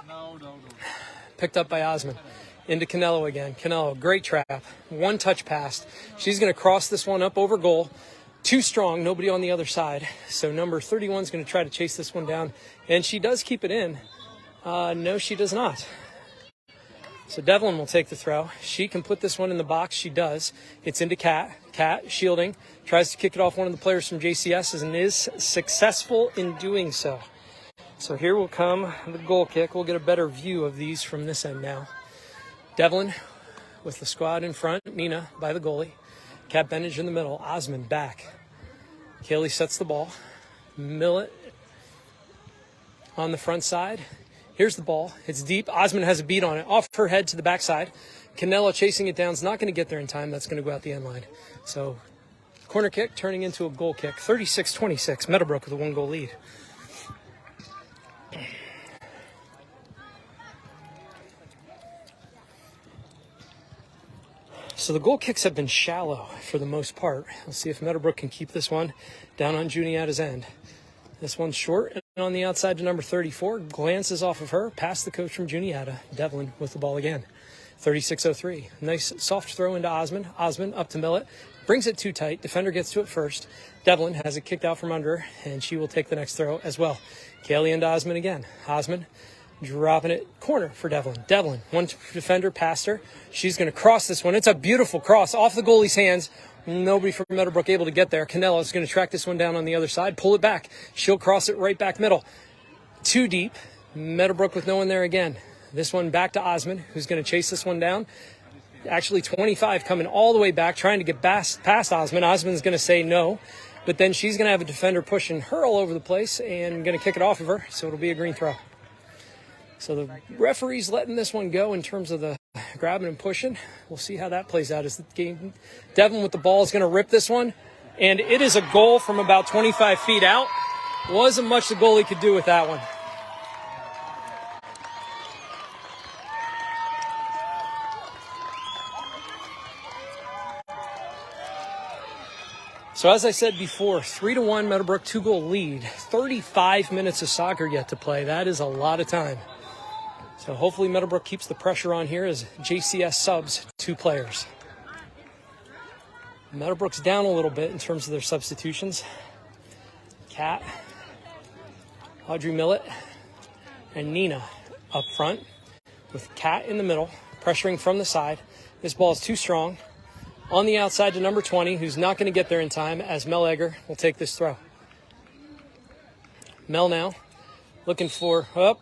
Picked up by Osmond. Into Canelo again. Canelo, great trap. One touch pass. She's going to cross this one up over goal. Too strong, nobody on the other side. So number 31 is going to try to chase this one down. And she does keep it in. No, she does not. So Devlin will take the throw. She can put this one in the box. She does. It's into Kat. Kat, shielding, tries to kick it off one of the players from JCS and is successful in doing so. So here will come the goal kick. We'll get a better view of these from this end now. Devlin with the squad in front. Nina by the goalie. Kat Bennage in the middle. Osmond back. Kaylee sets the ball. Millet on the front side. Here's the ball. It's deep. Osmond has a beat on it. Off her head to the backside. Canelo chasing it down. Is not going to get there in time. That's going to go out the end line. So corner kick turning into a goal kick. 36-26. Meadowbrook with a 1-goal lead. So the goal kicks have been shallow for the most part. Let's see if Meadowbrook can keep this one down on Juniata's end. This one's short and on the outside to number 34. Glances off of her, past the coach from Juniata. Devlin with the ball again. 36-03. Nice soft throw into Osmond. Osmond up to Millet. Brings it too tight. Defender gets to it first. Devlin has it kicked out from under her, and she will take the next throw as well. Kaylee into Osmond again. Osmond dropping it corner for Devlin. Devlin, one defender past her. She's going to cross this one. It's a beautiful cross off the goalie's hands. Nobody from Meadowbrook able to get there. Canelo is going to track this one down on the other side. Pull it back. She'll cross it right back middle. Too deep. Meadowbrook with no one there again. This one back to Osmond, who's going to chase this one down. Actually, 25 coming all the way back, trying to get past Osmond. Osmond's going to say no. but then she's going to have a defender pushing her all over the place and going to kick it off of her, so it'll be a green throw. So the referee's letting this one go in terms of the grabbing and pushing. We'll see how that plays out as the game. Devin with the ball is going to rip this one, and it is a goal from about 25 feet out. Wasn't much the goalie could do with that one. So as I said before, 3-1 Meadowbrook 2-goal lead. 35 minutes of soccer yet to play. That is a lot of time. So hopefully Meadowbrook keeps the pressure on here as JCS subs 2 players. Meadowbrook's down a little bit in terms of their substitutions. Kat, Audrey Millett, and Nina up front with Kat in the middle, pressuring from the side. This ball is too strong. On the outside to number 20, who's not going to get there in time, as Mel Egger will take this throw. Mel now looking for up.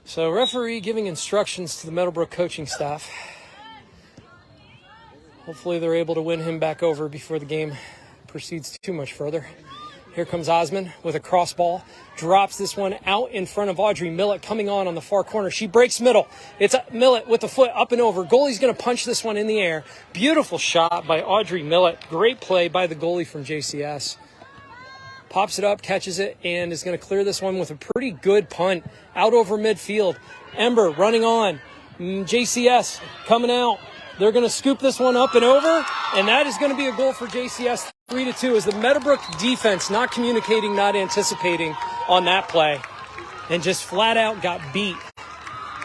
So referee giving instructions to the Meadowbrook coaching staff. Hopefully they're able to win him back over before the game proceeds too much further. Here comes Osman with a cross ball. Drops this one out in front of Audrey Millett coming on the far corner. She breaks middle. It's Millett with the foot up and over. Goalie's going to punch this one in the air. Beautiful shot by Audrey Millett. Great play by the goalie from JCS. Pops it up, catches it, and is going to clear this one with a pretty good punt out over midfield. Ember running on. JCS coming out. They're going to scoop this one up and over, and that is going to be a goal for JCS. 3-2 as the Meadowbrook defense not communicating, not anticipating on that play, and just flat out got beat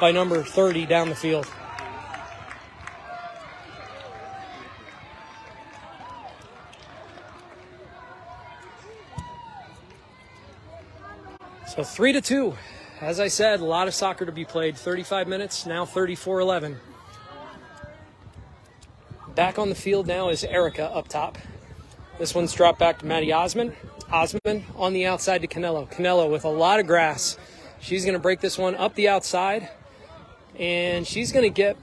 by number 30 down the field. So 3-2. As I said, a lot of soccer to be played. 35 minutes, now 34-11. Back on the field now is Erica up top. This one's dropped back to Maddie Osman. Osman on the outside to Canelo. Canelo with a lot of grass. She's going to break this one up the outside. And she's going to get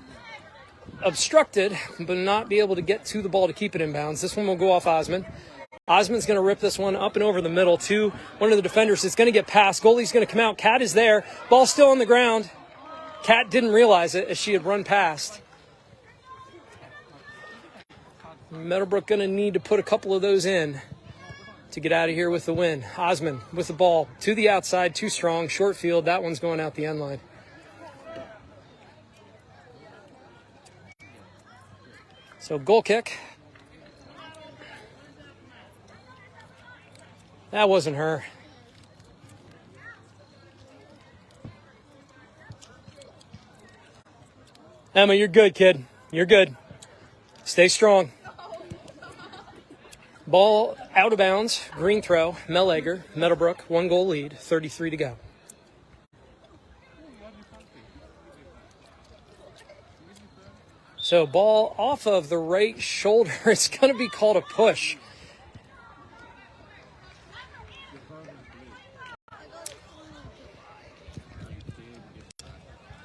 obstructed, but not be able to get to the ball to keep it in bounds. This one will go off Osman. Osman's going to rip this one up and over the middle to one of the defenders. It's going to get past. Goalie's going to come out. Kat is there. Ball still on the ground. Kat didn't realize it as she had run past. Meadowbrook going to need to put a couple of those in to get out of here with the win. Osman with the ball to the outside, too strong, short field. That one's going out the end line. So goal kick. That wasn't her. Emma, you're good, kid. You're good. Stay strong. Ball out of bounds, green throw, Mel Egger, Meadowbrook, 1-goal lead, 33 to go. So ball off of the right shoulder. It's going to be called a push.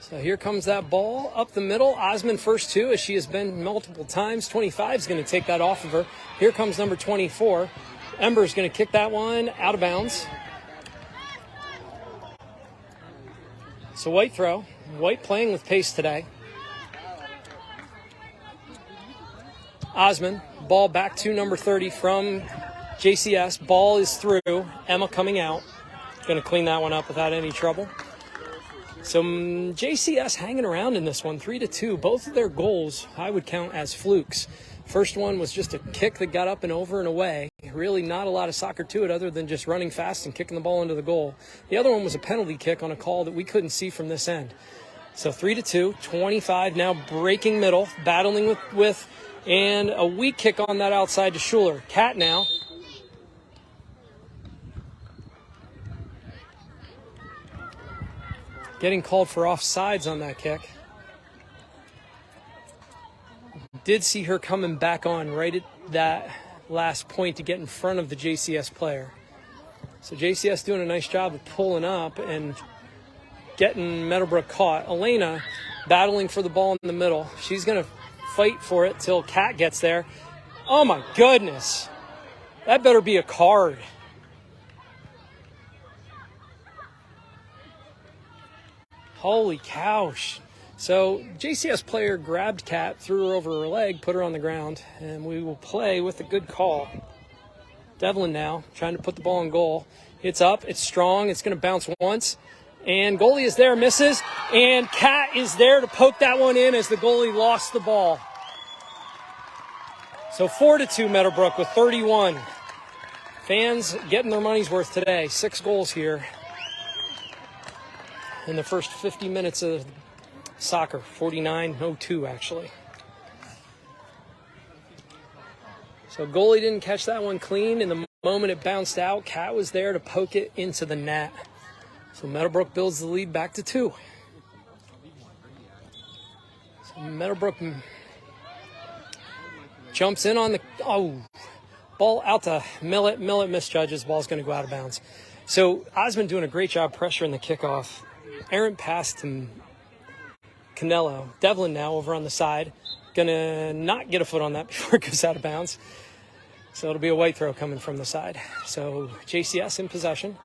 So here comes that ball up the middle. Osman first 2, as she has been multiple times. 25 is going to take that off of her. Here comes number 24. Ember's going to kick that one out of bounds. So White throw. White playing with pace today. Osman, ball back to number 30 from JCS. Ball is through. Emma coming out. Going to clean that one up without any trouble. So JCS hanging around in this one, 3-2. Both of their goals I would count as flukes. First one was just a kick that got up and over and away. Really not a lot of soccer to it other than just running fast and kicking the ball into the goal. The other one was a penalty kick on a call that we couldn't see from this end. So 3-2, 25 now breaking middle, battling with and a weak kick on that outside to Schuler. Kat now. Getting called for offsides on that kick. Did see her coming back on right at that last point to get in front of the JCS player. So JCS doing a nice job of pulling up and getting Meadowbrook caught. Elena battling for the ball in the middle. She's going to fight for it till Kat gets there. Oh my goodness. That better be a card. Holy cow. So JCS player grabbed Kat, threw her over her leg, put her on the ground, and we will play with a good call. Devlin now trying to put the ball in goal. It's up, it's strong, it's going to bounce once, and goalie is there, misses, and Kat is there to poke that one in as the goalie lost the ball. So 4-2 Meadowbrook with 31. Fans getting their money's worth today. 6 goals here in the first 50 minutes of soccer. 49-02 actually. So goalie didn't catch that one clean. In the moment it bounced out, Kat was there to poke it into the net. So Meadowbrook builds the lead back to 2. So Meadowbrook jumps in on the ball out to Millet. Millet misjudges. Ball's going to go out of bounds. So Osmond doing a great job pressuring the kickoff. Errant pass to Canelo. Devlin now over on the side. Going to not get a foot on that before it goes out of bounds. So it'll be a white throw coming from the side. So JCS in possession.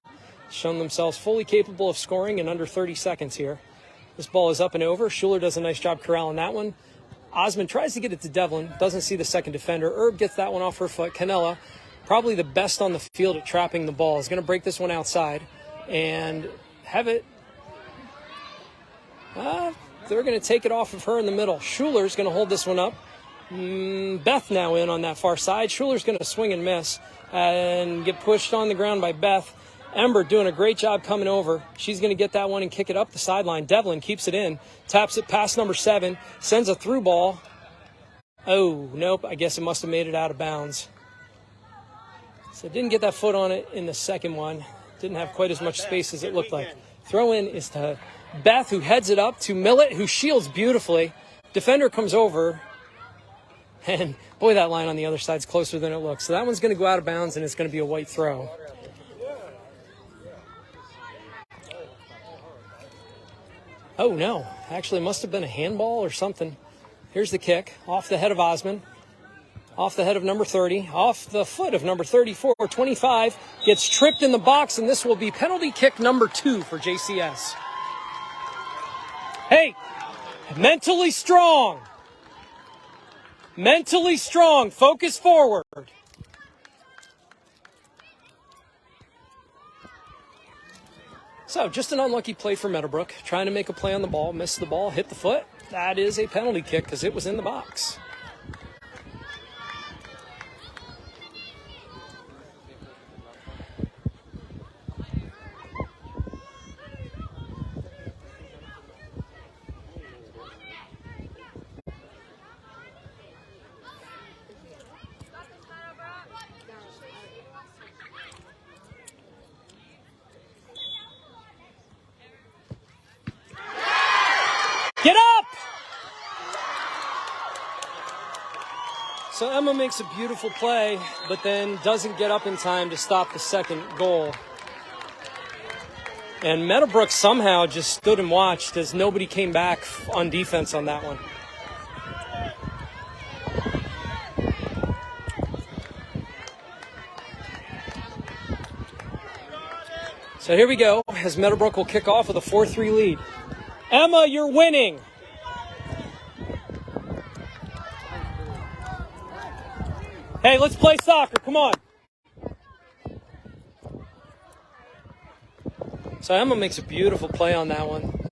Shown themselves fully capable of scoring in under 30 seconds here. This ball is up and over. Schuler does a nice job corralling that one. Osmond tries to get it to Devlin. Doesn't see the second defender. Herb gets that one off her foot. Canella, probably the best on the field at trapping the ball, is going to break this one outside and have it. They're going to take it off of her in the middle. Schuler's going to hold this one up. Beth now in on that far side. Schuler's going to swing and miss and get pushed on the ground by Beth. Ember doing a great job coming over. She's going to get that one and kick it up the sideline. Devlin keeps it in. Taps it past number 7. Sends a through ball. Oh, nope. I guess it must have made it out of bounds. So didn't get that foot on it in the second one. Didn't have quite as much space as it looked like. Throw in is to Beth, who heads it up to Millet, who shields beautifully. Defender comes over. And boy, that line on the other side's closer than it looks. So that one's going to go out of bounds, and it's going to be a white throw. Oh, no. Actually, it must have been a handball or something. Here's the kick. Off the head of Osmond. Off the head of number 30. Off the foot of number 34. 25. Gets tripped in the box, and this will be penalty kick number 2 for JCS. Hey, mentally strong. Mentally strong. Focus forward. So, just an unlucky play for Meadowbrook. Trying to make a play on the ball, missed the ball, hit the foot. That is a penalty kick because it was in the box. Get up! So Emma makes a beautiful play, but then doesn't get up in time to stop the second goal. And Meadowbrook somehow just stood and watched as nobody came back on defense on that one. So here we go, as Meadowbrook will kick off with a 4-3 lead. Emma, you're winning. Hey, let's play soccer. Come on. So Emma makes a beautiful play on that one.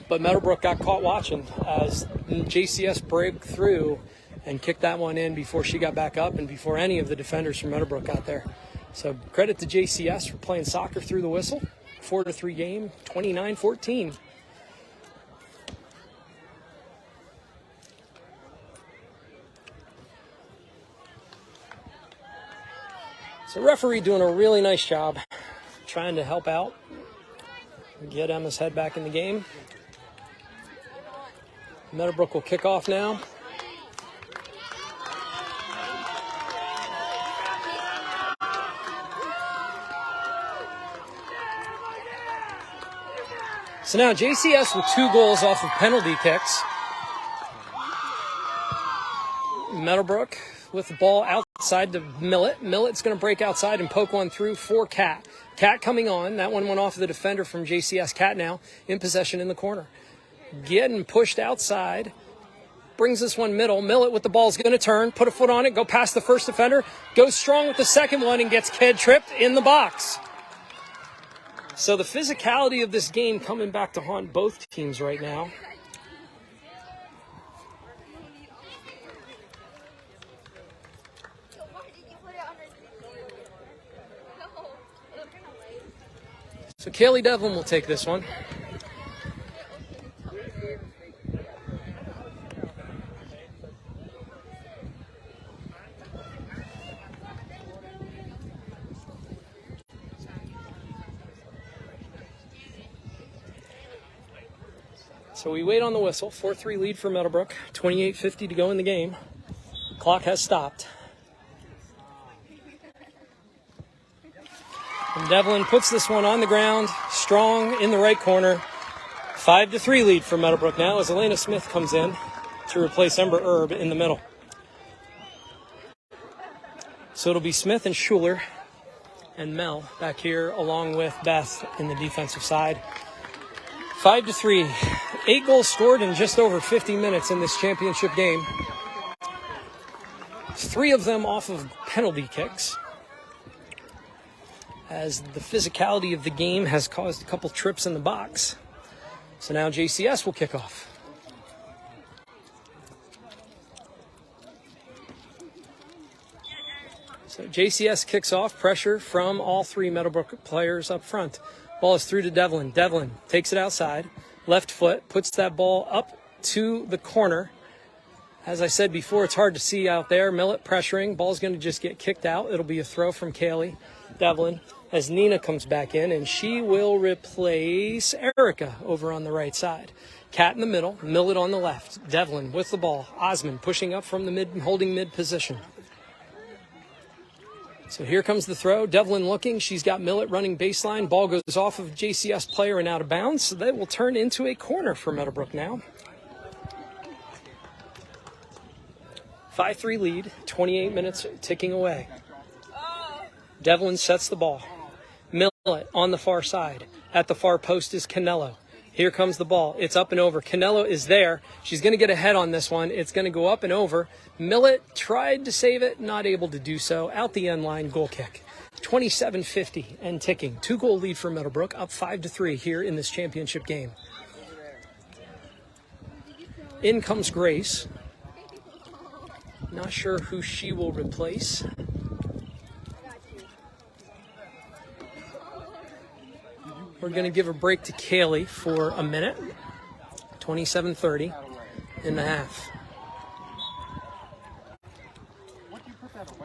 But Meadowbrook got caught watching as JCS broke through and kicked that one in before she got back up and before any of the defenders from Meadowbrook got there. So credit to JCS for playing soccer through the whistle. 4-3 game, 29-14. So referee doing a really nice job trying to help out and get Emma's head back in the game. Meadowbrook will kick off now. So now JCS with 2 goals off of penalty kicks. Meadowbrook with the ball outside to Millett. Millett's going to break outside and poke one through for Cat. Cat coming on. That one went off of the defender from JCS. Cat now in possession in the corner. Getting pushed outside. Brings this one middle. Millett with the ball is going to turn, put a foot on it, go past the first defender, goes strong with the second one and gets Ked tripped in the box. So the physicality of this game coming back to haunt both teams right now. So Kaylee Devlin will take this one. So we wait on the whistle. 4-3 lead for Meadowbrook. 28:50 to go in the game. Clock has stopped. And Devlin puts this one on the ground, strong in the right corner. 5-3 lead for Meadowbrook now as Elena Smith comes in to replace Ember Erb in the middle. So it'll be Smith and Schuler and Mel back here along with Beth in the defensive side. 5-3. 8 goals scored in just over 50 minutes in this championship game. 3 of them off of penalty kicks, as the physicality of the game has caused a couple trips in the box. So now JCS will kick off. So JCS kicks off, pressure from all 3 Meadowbrook players up front. Ball is through to Devlin. Devlin takes it outside. Left foot, puts that ball up to the corner. As I said before, it's hard to see out there. Millett pressuring. Ball's going to just get kicked out. It'll be a throw from Kaylee Devlin as Nina comes back in, and she will replace Erica over on the right side. Cat in the middle, Millett on the left. Devlin with the ball. Osmond pushing up from the mid, holding mid position. So here comes the throw. Devlin looking. She's got Millett running baseline. Ball goes off of JCS player and out of bounds. So that will turn into a corner for Meadowbrook now. 5-3 lead. 28 minutes ticking away. Devlin sets the ball. Millett on the far side. At the far post is Canelo. Here comes the ball. It's up and over. Canelo is there. She's going to get ahead on this one. It's going to go up and over. Millett tried to save it, not able to do so. Out the end line, goal kick. 27:50 and ticking. 2-goal lead for Meadowbrook, up 5-3 here in this championship game. In comes Grace. Not sure who she will replace. We're going to give a break to Kaylee for a minute. 27:30 in the half.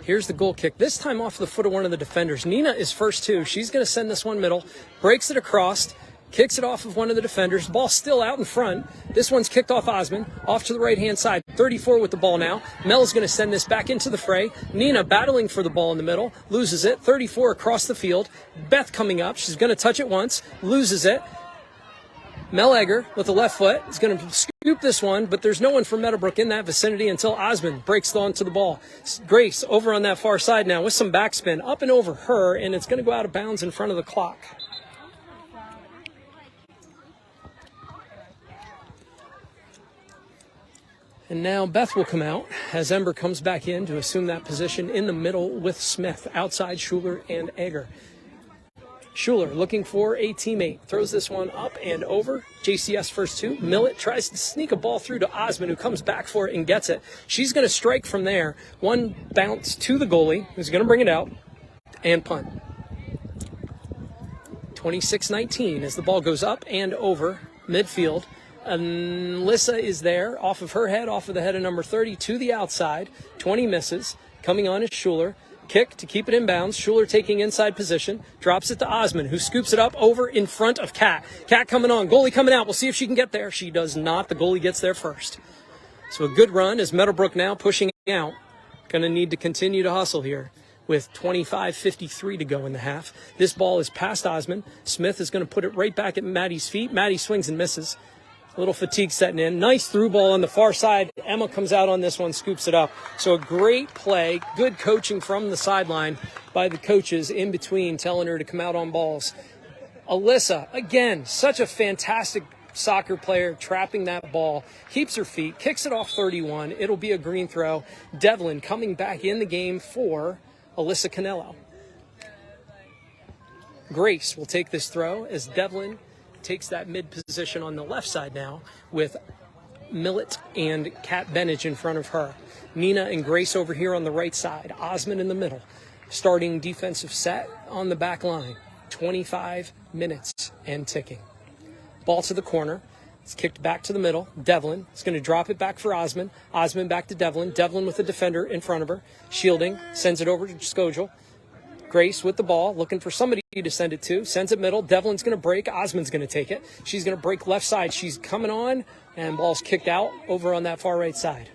Here's the goal kick. This time off the foot of one of the defenders. Nina is first too. She's going to send this one middle. Breaks it across. Kicks it off of one of the defenders. Ball still out in front. This one's kicked off Osmond. Off to the right-hand side. 34 with the ball now. Mel's going to send this back into the fray. Nina battling for the ball in the middle. Loses it. 34 across the field. Beth coming up. She's going to touch it once. Loses it. Mel Egger with the left foot is going to scoop this one, but there's no one from Meadowbrook in that vicinity until Osmond breaks onto the ball. Grace over on that far side now with some backspin up and over her, and it's going to go out of bounds in front of the clock. And now Beth will come out as Ember comes back in to assume that position in the middle with Smith. Outside Schuler and Egger. Schuler looking for a teammate. Throws this one up and over. JCS first 2. Millett tries to sneak a ball through to Osmond, who comes back for it and gets it. She's going to strike from there. One bounce to the goalie, who's going to bring it out and punt. 26-19 as the ball goes up and over midfield. Alyssa is there, off of her head, off of the head of number 30 to the outside. 20 misses. Coming on is Schuler. Kick to keep it in bounds. Schuler taking inside position. Drops it to Osmond, who scoops it up over in front of Kat. Kat coming on. Goalie coming out. We'll see if she can get there. She does not. The goalie gets there first. So a good run as Meadowbrook now pushing out. Going to need to continue to hustle here. with 25:53 to go in the half. This ball is past Osmond. Smith is going to put it right back at Maddie's feet. Maddie swings and misses. A little fatigue setting in. Nice through ball on the far side. Emma comes out on this one, scoops it up. So a great play, good coaching from the sideline by the coaches in between, telling her to come out on balls. Alyssa, again, such a fantastic soccer player, trapping that ball, keeps her feet, kicks it off 31. It'll be a green throw. Devlin coming back in the game for Alyssa Canello. Grace will take this throw as Devlin takes that mid position on the left side now with Millet and Kat Benich in front of her. Nina and Grace over here on the right side. Osmond in the middle. Starting defensive set on the back line. 25 minutes and ticking. Ball to the corner. It's kicked back to the middle. Devlin is going to drop it back for Osmond. Osmond back to Devlin. Devlin with the defender in front of her. Shielding. Sends it over to Skogel. Grace with the ball, looking for somebody to send it to. Sends it middle. Devlin's going to break. Osmond's going to take it. She's going to break left side. She's coming on, and ball's kicked out over on that far right side.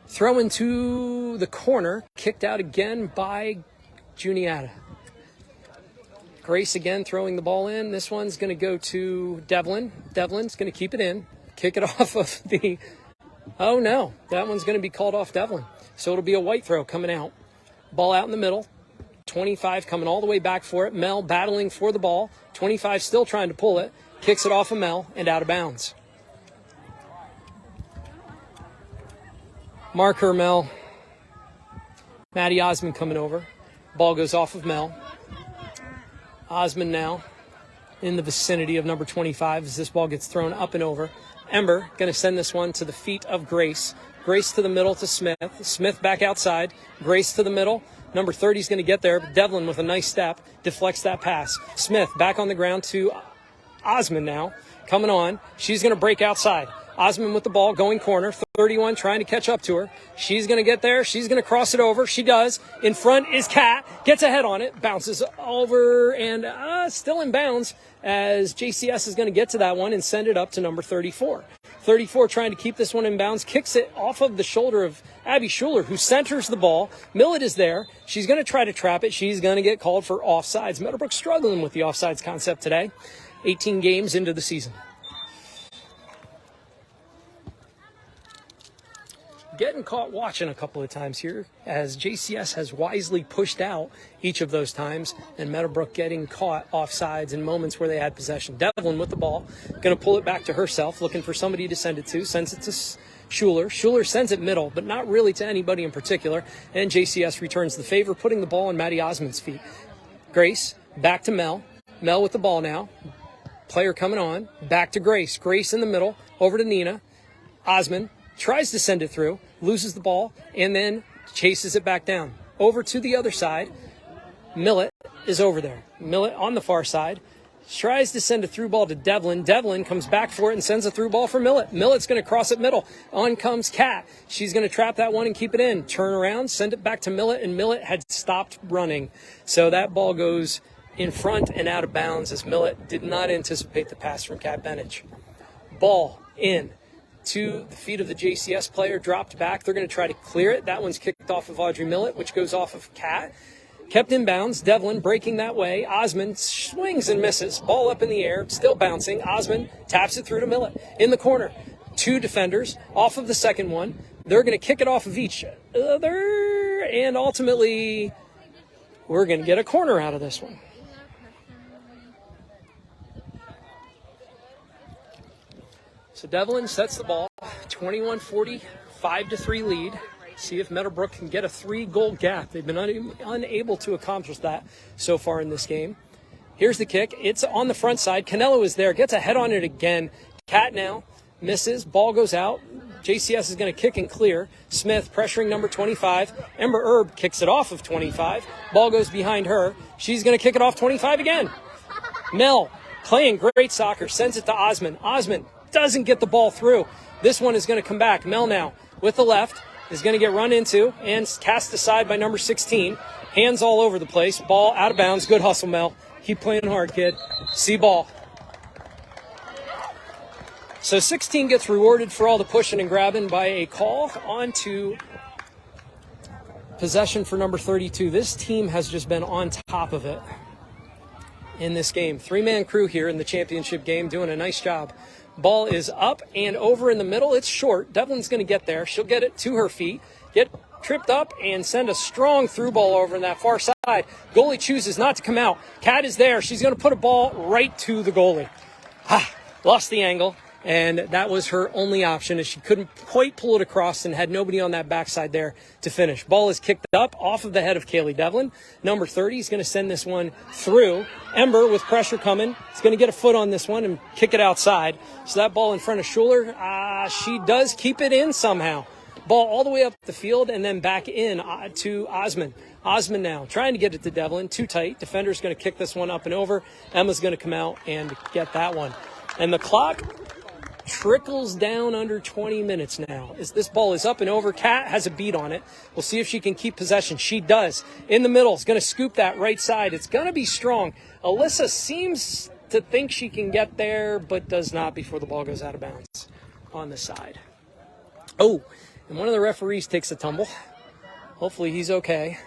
Throw into the corner. Kicked out again by Juniata. Grace again throwing the ball in. This one's going to go to Devlin. Devlin's going to keep it in. Kick it off of the... Oh, no. That one's going to be called off Devlin. So it'll be a white throw coming out. Ball out in the middle. 25 coming all the way back for it. Mel battling for the ball. 25 still trying to pull it. Kicks it off of Mel and out of bounds. Marker Mel. Maddie Osmond coming over. Ball goes off of Mel. Osmond now in the vicinity of number 25 as this ball gets thrown up and over. Ember going to send this one to the feet of Grace. Grace to the middle to Smith. Smith back outside. Grace to the middle. Number 30 is going to get there. Devlin with a nice step deflects that pass. Smith back on the ground to Osmond now. Coming on. She's going to break outside. Osmond with the ball going corner. 31 trying to catch up to her. She's going to get there. She's going to cross it over. She does. In front is Kat. Gets a head on it. Bounces over and still in bounds as JCS is going to get to that one and send it up to number 34. 34 trying to keep this one in bounds. Kicks it off of the shoulder of Abby Schuler, who centers the ball. Millet is there. She's going to try to trap it. She's going to get called for offsides. Meadowbrook struggling with the offsides concept today. 18 games into the season. Getting caught watching a couple of times here as JCS has wisely pushed out each of those times, and Meadowbrook getting caught offsides in moments where they had possession. Devlin with the ball, going to pull it back to herself, looking for somebody to send it to, sends it to Schuler. Schuler sends it middle, but not really to anybody in particular, and JCS returns the favor, putting the ball on Maddie Osmond's feet. Grace, back to Mel. Mel with the ball now. Player coming on, back to Grace. Grace in the middle, over to Nina. Osmond tries to send it through, loses the ball, and then chases it back down. Over to the other side. Millet is over there. Millet on the far side. Tries to send a through ball to Devlin. Devlin comes back for it and sends a through ball for Millet. Millet's going to cross it middle. On comes Kat. She's going to trap that one and keep it in. Turn around, send it back to Millet, and Millet had stopped running. So that ball goes in front and out of bounds as Millet did not anticipate the pass from Kat Benich. Ball in to the feet of the JCS player, dropped back. They're going to try to clear it. That one's kicked off of Audrey Millet, which goes off of Kat. Kept in bounds. Devlin breaking that way. Osmond swings and misses. Ball up in the air, still bouncing. Osmond taps it through to Millet. In the corner, two defenders off of the second one. They're going to kick it off of each other, and ultimately we're going to get a corner out of this one. So Devlin sets the ball, 21-40, 5-3 lead. See if Meadowbrook can get a 3-goal gap. They've been unable to accomplish that so far in this game. Here's the kick. It's on the front side. Canelo is there, gets a head on it again. Kat now misses. Ball goes out. JCS is going to kick and clear. Smith pressuring number 25. Ember Erb kicks it off of 25. Ball goes behind her. She's going to kick it off 25 again. Mel playing great soccer. Sends it to Osmond. Osmond doesn't get the ball through. This one is going to come back. Mel now with the left is going to get run into and cast aside by number 16. Hands all over the place. Ball out of bounds. Good hustle, Mel. Keep playing hard, kid. See ball. So 16 gets rewarded for all the pushing and grabbing by a call on to possession for number 32. This team has just been on top of it in this game. 3-man crew here in the championship game doing a nice job. Ball is up and over in the middle. It's short. Devlin's going to get there. She'll get it to her feet, get tripped up, and send a strong through ball over in that far side. Goalie chooses not to come out. Kat is there. She's going to put a ball right to the goalie. Lost the angle. And that was her only option, as she couldn't quite pull it across and had nobody on that backside there to finish. Ball is kicked up off of the head of Kaylee Devlin. Number 30 is going to send this one through. Ember, with pressure coming, is going to get a foot on this one and kick it outside. So that ball in front of Schuler, she does keep it in somehow. Ball all the way up the field and then back in to Osmond. Osmond now trying to get it to Devlin. Too tight. Defender's going to kick this one up and over. Emma's going to come out and get that one. And the clock trickles down under 20 minutes now as this ball is up and over. Kat has a beat on it. We'll see if she can keep possession. She does. In the middle, is going to scoop that right side. It's going to be strong. Alyssa seems to think she can get there, but does not before the ball goes out of bounds on the side. Oh, and one of the referees takes a tumble. Hopefully he's okay.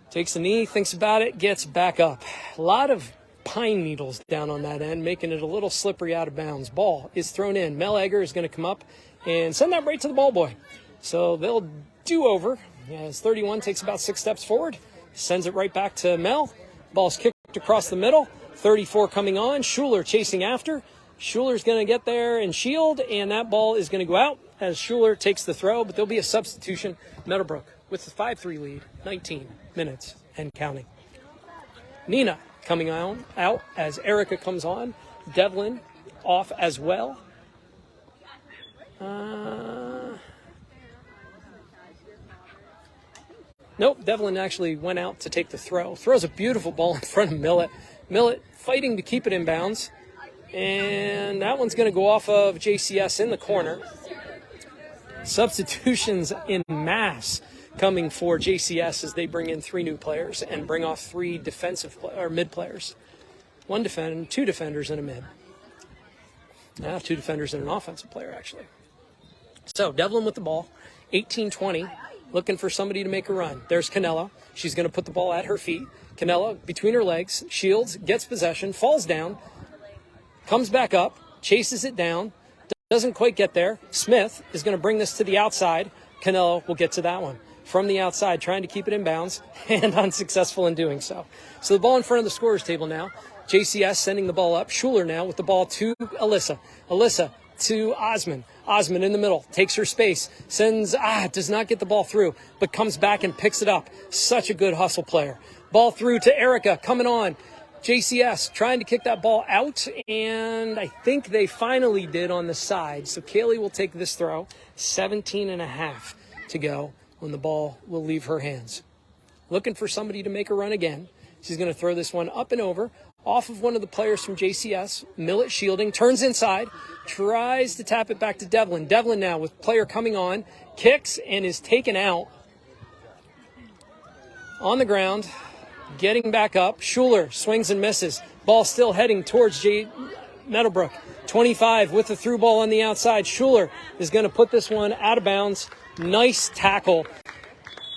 Takes a knee, thinks about it, gets back up. A lot of pine needles down on that end, making it a little slippery out of bounds. Ball is thrown in. Mel Egger is going to come up and send that right to the ball boy. So they'll do over as 31 takes about 6 steps forward, sends it right back to Mel. Ball's kicked across the middle. 34 coming on. Schuler chasing after. Schuler's going to get there and shield, and that ball is going to go out as Schuler takes the throw, but there'll be a substitution. Meadowbrook with the 5-3 lead, 19 minutes and counting. Nina coming out as Erica comes on. Devlin off as well. Nope, Devlin actually went out to take the throw. Throws a beautiful ball in front of Millett. Millett fighting to keep it in bounds. And that one's going to go off of JCS in the corner. Substitutions in mass coming for JCS as they bring in 3 new players and bring off 3 mid players. 2 defenders and a mid. 2 defenders and an offensive player, actually. So Devlin with the ball, 18-20, looking for somebody to make a run. There's Canella. She's going to put the ball at her feet. Canella between her legs, shields, gets possession, falls down, comes back up, chases it down, doesn't quite get there. Smith is going to bring this to the outside. Canella will get to that one from the outside, trying to keep it in bounds, and unsuccessful in doing so. So the ball in front of the scorer's table now. JCS sending the ball up. Schuler now with the ball to Alyssa. Alyssa to Osmond. Osmond in the middle, takes her space, does not get the ball through, but comes back and picks it up. Such a good hustle player. Ball through to Erica, coming on. JCS trying to kick that ball out, and I think they finally did on the side. So Kaylee will take this throw. 17.5 to go when the ball will leave her hands. Looking for somebody to make a run again. She's going to throw this one up and over, off of one of the players from JCS. Millett shielding, turns inside, tries to tap it back to Devlin. Devlin now with player coming on, kicks and is taken out on the ground. Getting back up, Schuler swings and misses. Ball still heading towards Meadowbrook. 25 with the through ball on the outside. Schuler is going to put this one out of bounds. Nice tackle.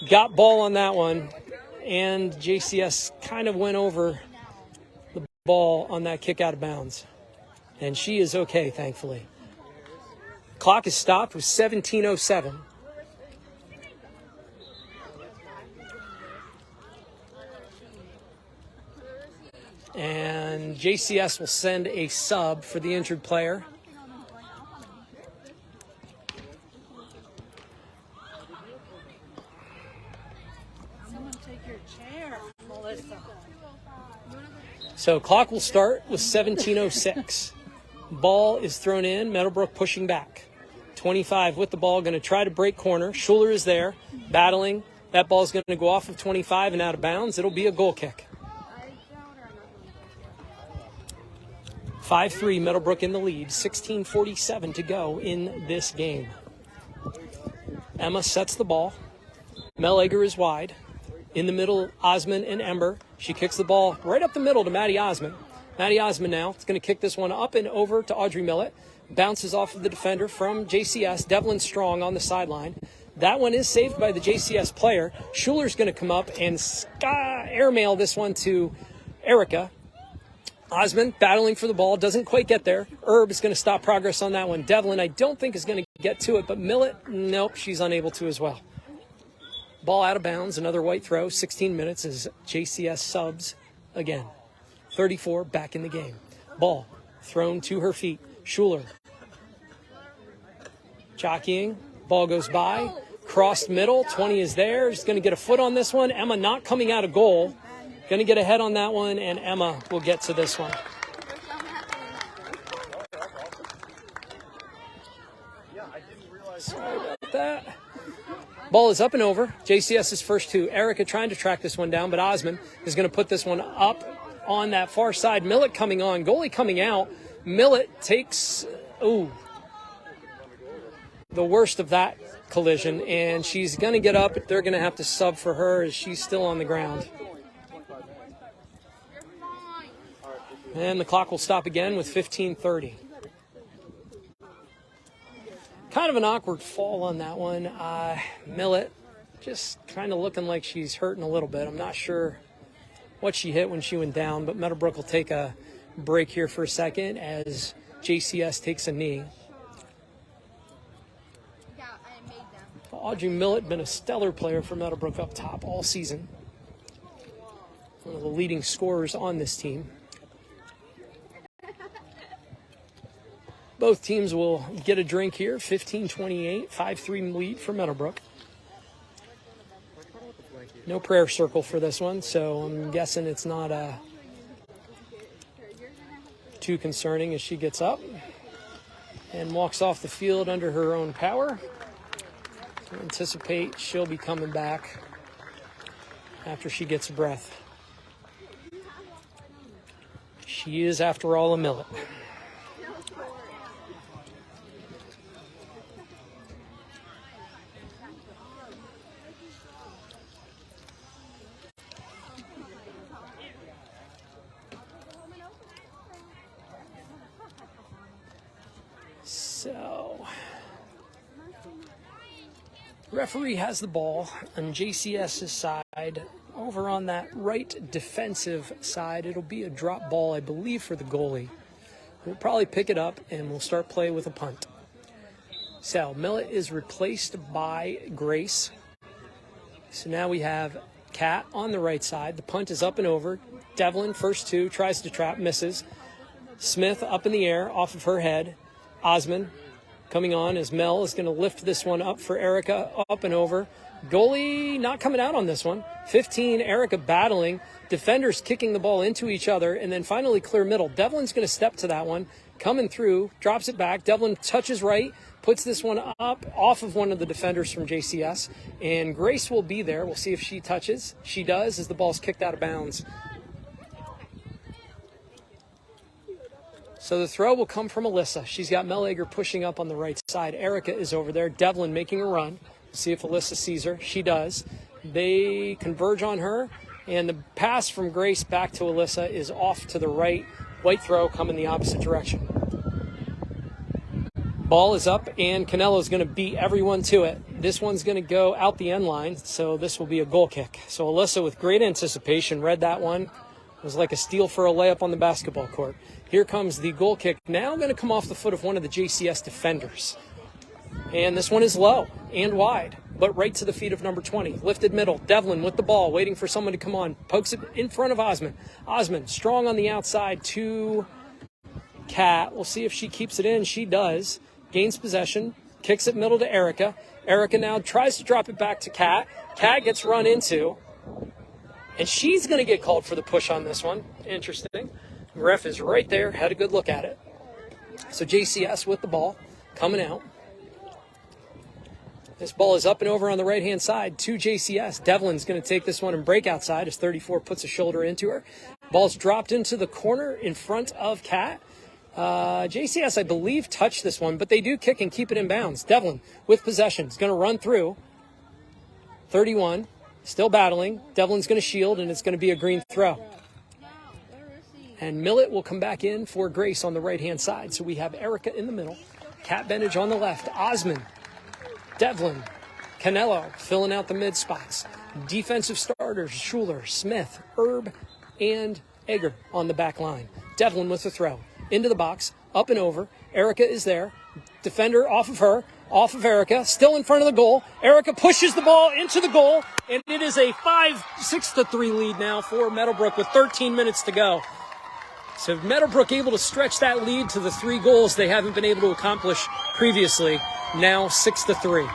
Got ball on that one. And JCS kind of went over the ball on that kick out of bounds. And she is okay, thankfully. Clock is stopped with 17:07. And JCS will send a sub for the injured player. Someone take your chair, Melissa. So clock will start with 17:06. Ball is thrown in. Meadowbrook pushing back. 25 with the ball, going to try to break corner. Schuler is there, battling. That ball is going to go off of 25 and out of bounds. It'll be a goal kick. 5-3, Meadowbrook in the lead. 16:47 to go in this game. Emma sets the ball. Mel Egger is wide. In the middle, Osmond and Ember. She kicks the ball right up the middle to Maddie Osmond. Maddie Osmond now. It's going to kick this one up and over to Audrey Millett. Bounces off of the defender from JCS. Devlin Strong on the sideline. That one is saved by the JCS player. Schuler's going to come up and airmail this one to Erica. Osmond battling for the ball, doesn't quite get there. Herb is going to stop progress on that one. Devlin, I don't think, is going to get to it, but Millett, nope, she's unable to as well. Ball out of bounds, another white throw. 16 minutes as JCS subs again. 34 back in the game. Ball thrown to her feet. Schuler jockeying. Ball goes by. Crossed middle. 20 is there. She's going to get a foot on this one. Emma not coming out of goal. Going to get ahead on that one, and Emma will get to this one. Sorry about that. Ball is up and over. JCS's first two. Erica trying to track this one down, but Osmond is going to put this one up on that far side. Millett coming on. Goalie coming out. Millett takes, the worst of that collision, and she's going to get up. They're going to have to sub for her as she's still on the ground. And the clock will stop again with 15:30. Kind of an awkward fall on that one. Millett just kind of looking like she's hurting a little bit. I'm not sure what she hit when she went down, but Meadowbrook will take a break here for a second as JCS takes a knee. Audrey Millett been a stellar player for Meadowbrook up top all season. One of the leading scorers on this team. Both teams will get a drink here. 15-28, 5-3 lead for Meadowbrook. No prayer circle for this one, so I'm guessing it's not too concerning as she gets up and walks off the field under her own power. So anticipate she'll be coming back after she gets a breath. She is, after all, a Millett. So, referee has the ball on JCS's side. Over on that right defensive side, it'll be a drop ball, I believe, for the goalie. We'll probably pick it up, and we'll start play with a punt. So, Millett is replaced by Grace. So now we have Kat on the right side. The punt is up and over. Devlin, first two, tries to trap, misses. Smith up in the air, off of her head. Osmond coming on as Mel is going to lift this one up for Erica, up and over. Goalie not coming out on this one. 15, Erica battling. Defenders kicking the ball into each other, and then finally clear middle. Devlin's going to step to that one, coming through, drops it back. Devlin touches right, puts this one up off of one of the defenders from JCS, and Grace will be there. We'll see if she touches. She does as the ball's kicked out of bounds. So the throw will come from Alyssa. She's got Melager pushing up on the right side. Erica is over there. Devlin making a run. We'll see if Alyssa sees her. She does. They converge on her, and the pass from Grace back to Alyssa is off to the right. White throw coming the opposite direction. Ball is up, and Canelo's going to beat everyone to it. This one's going to go out the end line, so this will be a goal kick. So Alyssa, with great anticipation, read that one. It was like a steal for a layup on the basketball court. Here comes the goal kick. Now going to come off the foot of one of the JCS defenders. And this one is low and wide, but right to the feet of number 20. Lifted middle. Devlin with the ball, waiting for someone to come on. Pokes it in front of Osmond. Osmond strong on the outside to Kat. We'll see if she keeps it in. She does. Gains possession. Kicks it middle to Erica. Erica now tries to drop it back to Kat. Kat gets run into. And she's going to get called for the push on this one. Interesting. Ref is right there. Had a good look at it. So JCS with the ball. Coming out. This ball is up and over on the right-hand side to JCS. Devlin's going to take this one and break outside as 34 puts a shoulder into her. Ball's dropped into the corner in front of Kat. JCS, I believe, touched this one, but they do kick and keep it in bounds. Devlin with possession is going to run through. 31, still battling. Devlin's going to shield, and it's going to be a green throw. And Millet will come back in for Grace on the right-hand side. So we have Erica in the middle, Kat Benage on the left, Osmond, Devlin, Canelo filling out the mid spots. Defensive starters, Schuler, Smith, Erb, and Egger on the back line. Devlin with the throw. Into the box, up and over. Erica is there. Defender off of her, off of Erica, still in front of the goal. Erica pushes the ball into the goal, and it is a 6-3 lead now for Meadowbrook with 13 minutes to go. So Meadowbrook able to stretch that lead to the 3 goals they haven't been able to accomplish previously. Now 6-3.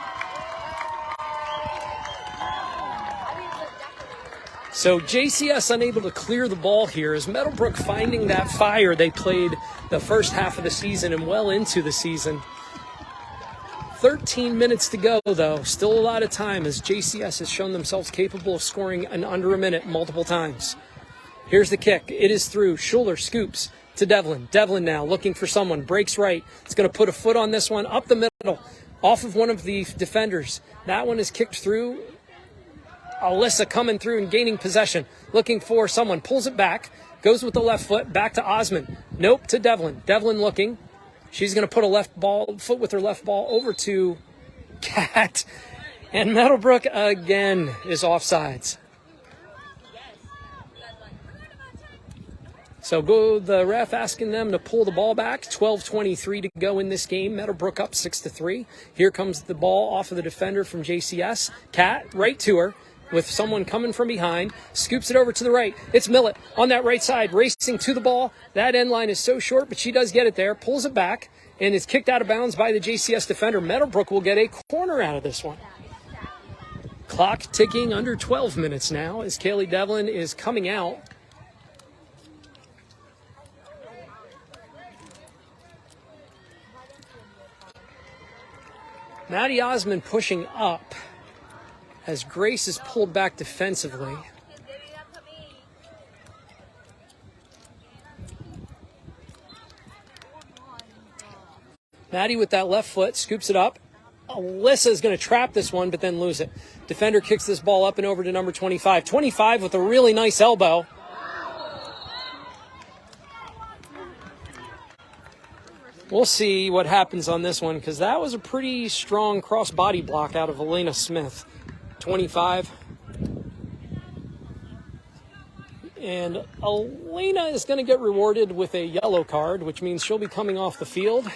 So JCS unable to clear the ball here as Meadowbrook finding that fire they played the first half of the season and well into the season. 13 minutes to go, though. Still a lot of time as JCS has shown themselves capable of scoring in under a minute multiple times. Here's the kick. It is through. Schuler scoops to Devlin. Devlin now looking for someone. Breaks right. It's going to put a foot on this one. Up the middle. Off of one of the defenders. That one is kicked through. Alyssa coming through and gaining possession. Looking for someone. Pulls it back. Goes with the left foot. Back to Osmond. Nope, to Devlin. Devlin looking. She's going to put a foot with her left ball over to Kat. And Meadowbrook again is offsides. So the ref asking them to pull the ball back. 12:23 to go in this game. Meadowbrook up 6-3. Here comes the ball off of the defender from JCS. Kat right to her with someone coming from behind. Scoops it over to the right. It's Millet on that right side racing to the ball. That end line is so short, but she does get it there. Pulls it back and is kicked out of bounds by the JCS defender. Meadowbrook will get a corner out of this one. Clock ticking under 12 minutes now as Kaylee Devlin is coming out. Maddie Osmond pushing up as Grace is pulled back defensively. Maddie with that left foot scoops it up. Alyssa is going to trap this one, but then lose it. Defender kicks this ball up and over to number 25. 25 with a really nice elbow. We'll see what happens on this one because that was a pretty strong cross-body block out of Elena Smith. 25. And Elena is going to get rewarded with a yellow card, which means she'll be coming off the field.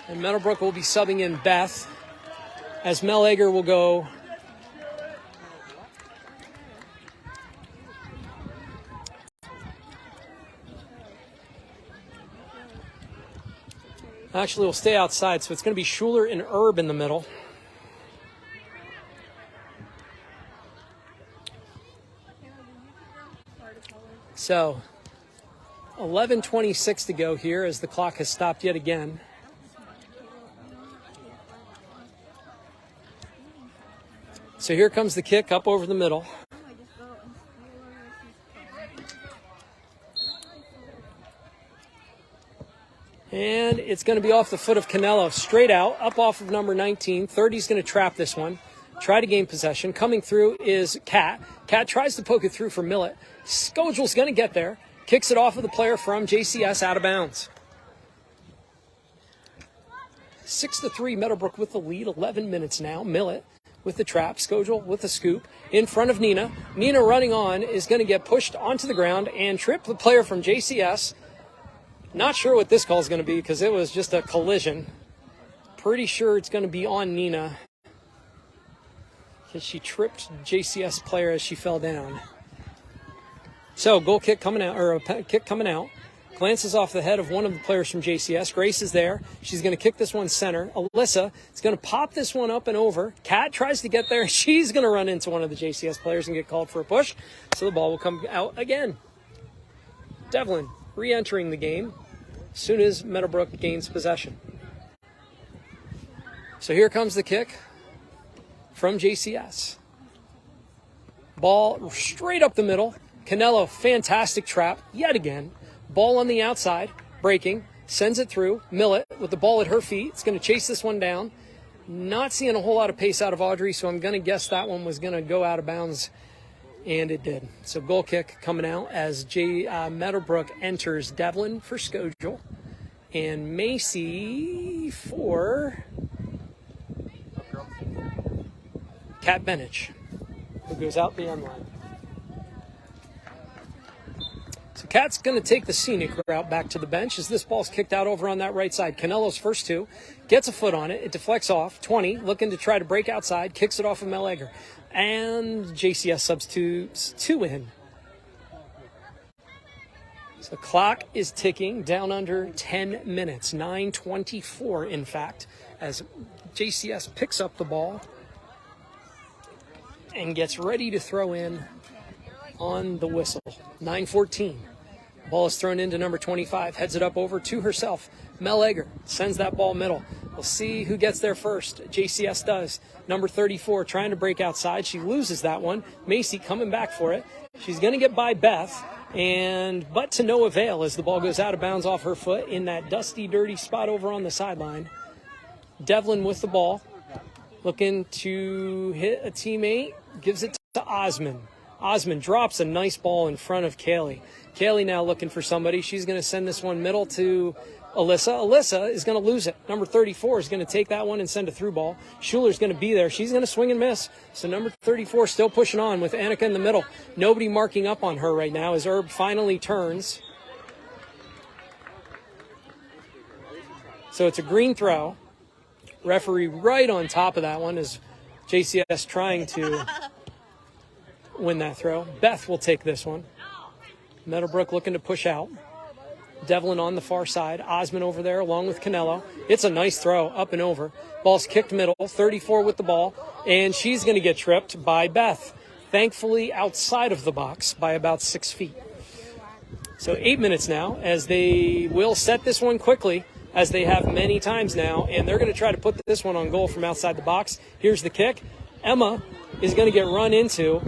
And Meadowbrook will be subbing in Beth as Mel Egger will go. Actually, we'll stay outside, so it's going to be Schuler and Erb in the middle. So, 11:26 to go here as the clock has stopped yet again. So here comes the kick up over the middle. And it's going to be off the foot of Canelo, straight out, up off of number 19. 30's going to trap this one, try to gain possession. Coming through is Kat. Kat tries to poke it through for Millet. Skojal's going to get there, kicks it off of the player from JCS out of bounds. 6-3, Meadowbrook with the lead, 11 minutes now. Millet with the trap, Skojal with the scoop in front of Nina. Nina running on is going to get pushed onto the ground and trip the player from JCS. Not sure what this call is going to be because it was just a collision. Pretty sure it's going to be on Nina because she tripped JCS player as she fell down. So goal kick coming out, or a kick coming out. Glances off the head of one of the players from JCS. Grace is there. She's going to kick this one center. Alyssa is going to pop this one up and over. Kat tries to get there. She's going to run into one of the JCS players and get called for a push. So the ball will come out again. Devlin re-entering the game as soon as Meadowbrook gains possession. So here comes the kick from JCS. Ball straight up the middle. Canelo, fantastic trap yet again. Ball on the outside, breaking, sends it through. Millet with the ball at her feet. It's going to chase this one down. Not seeing a whole lot of pace out of Audrey, so I'm going to guess that one was going to go out of bounds And it did. So goal kick coming out as Meadowbrook enters Devlin for Scogel and Macy for Kat Benich, who goes out the end line. So Kat's going to take the scenic route back to the bench as this ball's kicked out over on that right side. Canelo's first two, gets a foot on it. It deflects off. 20, looking to try to break outside, kicks it off of Mel Egger. And JCS substitutes 2 in. So the clock is ticking down under 10 minutes, 9:24 in fact, as JCS picks up the ball and gets ready to throw in on the whistle. 9:14. Ball is thrown into number 25, heads it up over to herself. Mel Egger sends that ball middle. We'll see who gets there first. JCS does. Number 34 trying to break outside. She loses that one. Macy coming back for it. She's going to get by Beth, but to no avail as the ball goes out of bounds off her foot in that dusty, dirty spot over on the sideline. Devlin with the ball, looking to hit a teammate, gives it to Osmond. Osmond drops a nice ball in front of Kaylee. Kaylee now looking for somebody. She's going to send this one middle to Alyssa. Alyssa is going to lose it. Number 34 is going to take that one and send a through ball. Schuler's going to be there. She's going to swing and miss. So number 34 still pushing on with Annika in the middle. Nobody marking up on her right now as Herb finally turns. So it's a green throw. Referee right on top of that one is JCS trying to win that throw. Beth will take this one. Meadowbrook looking to push out. Devlin on the far side. Osmond over there along with Canelo. It's a nice throw up and over. Ball's kicked middle. 34 with the ball. And she's going to get tripped by Beth. Thankfully outside of the box by about 6 feet. So 8 minutes now as they will set this one quickly as they have many times now. And they're going to try to put this one on goal from outside the box. Here's the kick. Emma is going to get run into.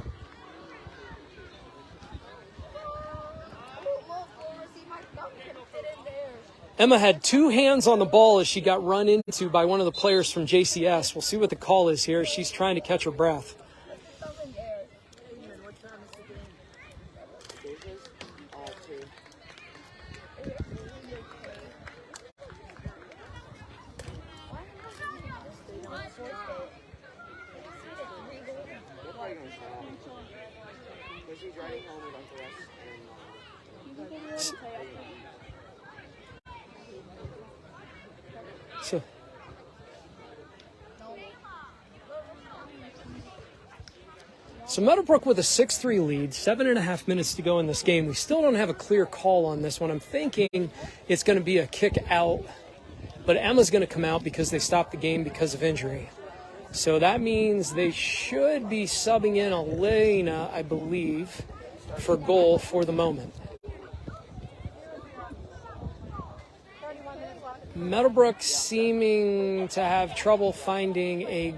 Emma had 2 hands on the ball as she got run into by one of the players from JCS. We'll see what the call is here. She's trying to catch her breath. So Meadowbrook with a 6-3 lead, 7.5 minutes to go in this game. We still don't have a clear call on this one. I'm thinking it's going to be a kick out, but Emma's going to come out because they stopped the game because of injury. So that means they should be subbing in Elena, I believe, for goal for the moment. Meadowbrook seeming to have trouble finding a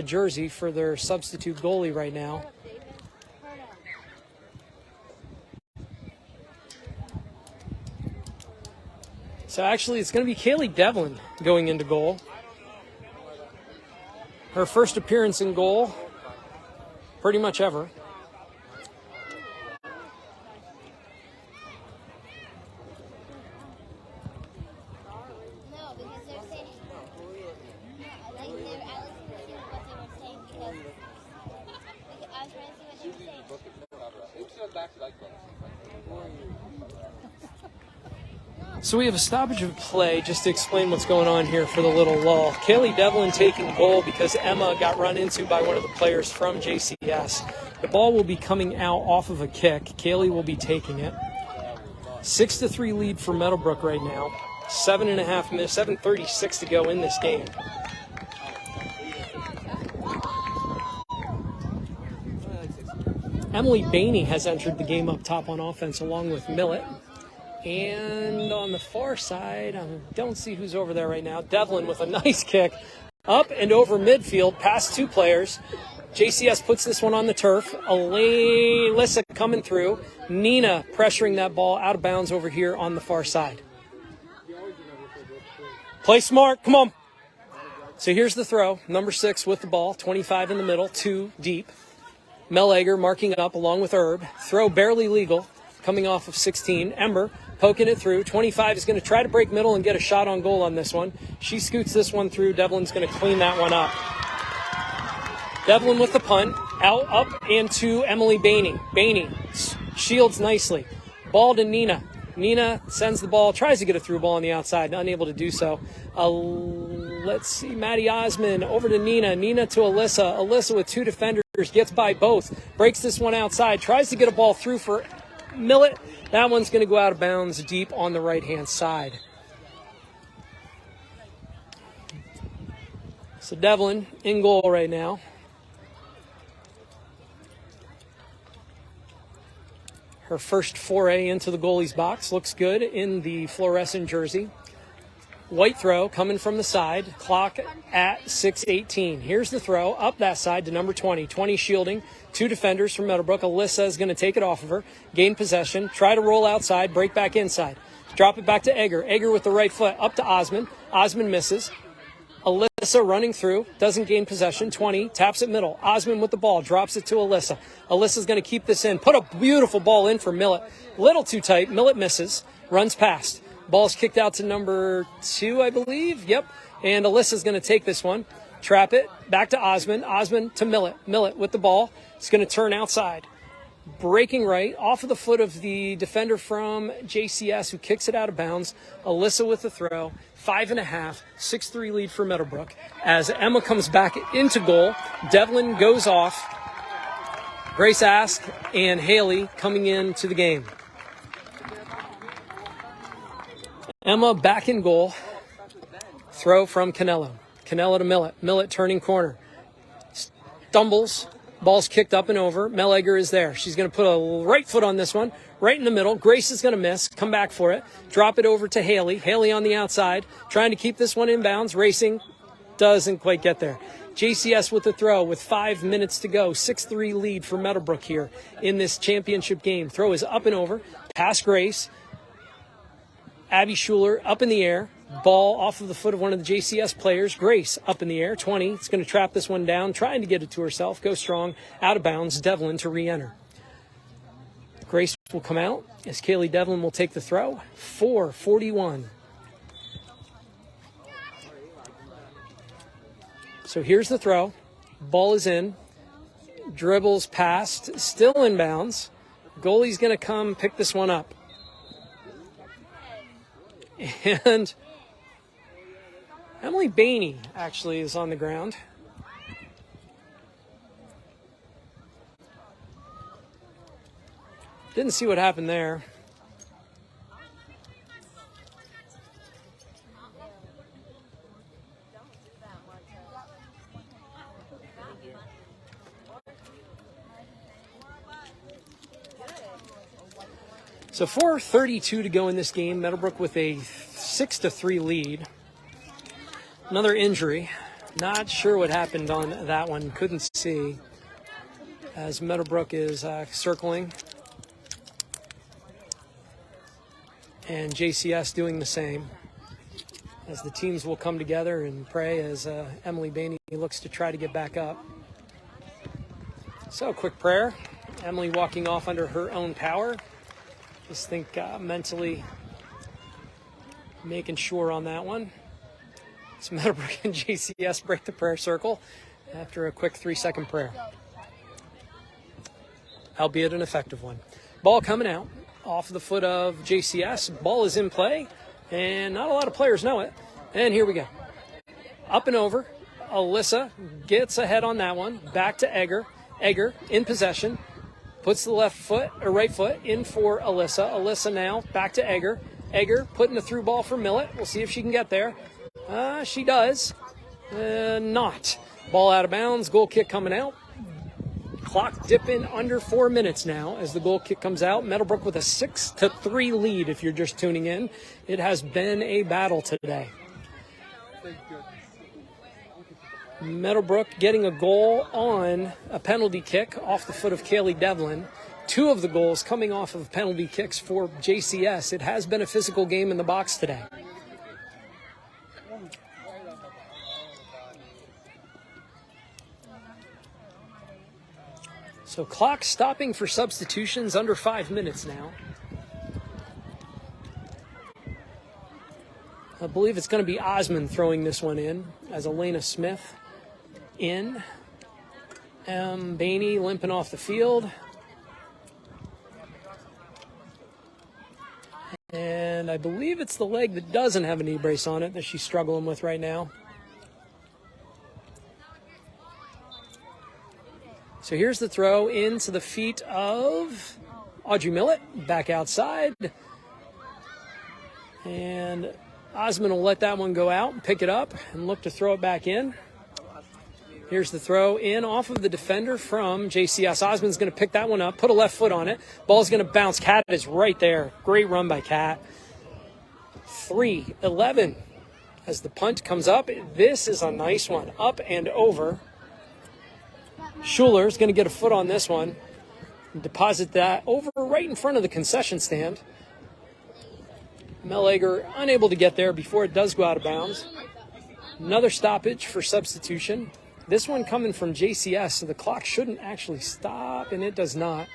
jersey for their substitute goalie right now. So actually it's going to be Kaylee Devlin going into goal. Her first appearance in goal, pretty much ever. So we have a stoppage of play just to explain what's going on here for the little lull. Kaylee Devlin taking goal because Emma got run into by one of the players from JCS. The ball will be coming out off of a kick. Kaylee will be taking it. 6-3 lead for Meadowbrook right now. 7.5 minutes, 7:36 to go in this game. Emily Bainey has entered the game up top on offense along with Millett. And on the far side, I don't see who's over there right now. Devlin with a nice kick up and over midfield past 2 players. JCS puts this one on the turf. Alyssa coming through. Nina pressuring that ball out of bounds over here on the far side. Play smart. Come on. So here's the throw. Number 6 with the ball. 25 in the middle. 2 deep. Meleger marking it up along with Herb. Throw barely legal, coming off of 16. Ember poking it through. 25 is going to try to break middle and get a shot on goal on this one. She scoots this one through. Devlin's going to clean that one up. Devlin with the punt. Out, up, and to Emily Bainey. Bainey shields nicely. Ball to Nina. Nina sends the ball, tries to get a through ball on the outside, unable to do so. Let's see, Maddie Osman over to Nina. Nina to Alyssa. Alyssa with two defenders, gets by both. Breaks this one outside, tries to get a ball through for Millet. That one's going to go out of bounds deep on the right-hand side. So Devlin in goal right now. Her first foray into the goalie's box. Looks good in the fluorescent jersey. White throw coming from the side. Clock at 6:18. Here's the throw up that side to number 20. 20 shielding. Two defenders from Meadowbrook. Alyssa is going to take it off of her. Gain possession. Try to roll outside. Break back inside. Drop it back to Egger. Egger with the right foot up to Osman. Osman misses. Alyssa running through, doesn't gain possession. 20, taps it middle. Osman with the ball, drops it to Alyssa. Alyssa's going to keep this in. Put a beautiful ball in for Millet. Little too tight. Millet misses, runs past. Ball's kicked out to number 2, I believe. Yep. And Alyssa's going to take this one. Trap it, back to Osman. Osman to Millet. Millet with the ball. It's going to turn outside. Breaking right, off of the foot of the defender from JCS who kicks it out of bounds. Alyssa with the throw. 5.5, 6-3 lead for Meadowbrook. As Emma comes back into goal, Devlin goes off. Grace Ask and Haley coming into the game. Emma back in goal. Throw from Canelo. Canelo to Millet. Millet turning corner. Stumbles. Ball's kicked up and over. Meleger is there. She's going to put a right foot on this one. Right in the middle. Grace is going to miss. Come back for it. Drop it over to Haley. Haley on the outside. Trying to keep this one inbounds. Racing. Doesn't quite get there. JCS with the throw with 5 minutes to go. 6-3 lead for Meadowbrook here in this championship game. Throw is up and over. Past Grace. Abby Schuler up in the air. Ball off of the foot of one of the JCS players. Grace up in the air. 20. It's going to trap this one down. Trying to get it to herself. Go strong. Out of bounds. Devlin to re-enter. Grace will come out as Kaylee Devlin will take the throw. 4:41. So here's the throw. Ball is in. Dribbles past. Still in bounds. Goalie's going to come pick this one up. And Emily Bainey actually is on the ground. Didn't see what happened there. So 4:32 to go in this game. Meadowbrook with a 6-3 lead. Another injury. Not sure what happened on that one. Couldn't see. As Meadowbrook is circling. And JCS doing the same. As the teams will come together and pray as Emily Bainey looks to try to get back up. So, quick prayer. Emily walking off under her own power. Just think mentally making sure on that one. So Meadowbrook and JCS break the prayer circle after a quick 3-second prayer. Albeit an effective one. Ball coming out off the foot of JCS. Ball is in play, and not a lot of players know it. And here we go. Up and over. Alyssa gets ahead on that one. Back to Egger. Egger in possession. Puts the right foot in for Alyssa. Alyssa now back to Egger. Egger putting the through ball for Millet. We'll see if she can get there. She does. Not. Ball out of bounds. Goal kick coming out. Clock dipping under 4 minutes now as the goal kick comes out. Meadowbrook with a 6-3 lead if you're just tuning in. It has been a battle today. Meadowbrook getting a goal on a penalty kick off the foot of Kaylee Devlin. 2 of the goals coming off of penalty kicks for JCS. It has been a physical game in the box today. So clock stopping for substitutions, under 5 minutes now. I believe it's going to be Osmond throwing this one in as Elena Smith in. Bainey limping off the field. And I believe it's the leg that doesn't have a knee brace on it that she's struggling with right now. So here's the throw into the feet of Audrey Millett, back outside. And Osmond will let that one go out, pick it up, and look to throw it back in. Here's the throw in off of the defender from JCS. Osmond's going to pick that one up, put a left foot on it. Ball's going to bounce. Cat is right there. Great run by Cat. 3-11 as the punt comes up. This is a nice one. Up and over. Schuler's going to get a foot on this one and deposit that over right in front of the concession stand. Mellegger unable to get there before it does go out of bounds. Another stoppage for substitution. This one coming from JCS, so the clock shouldn't actually stop, and it does not.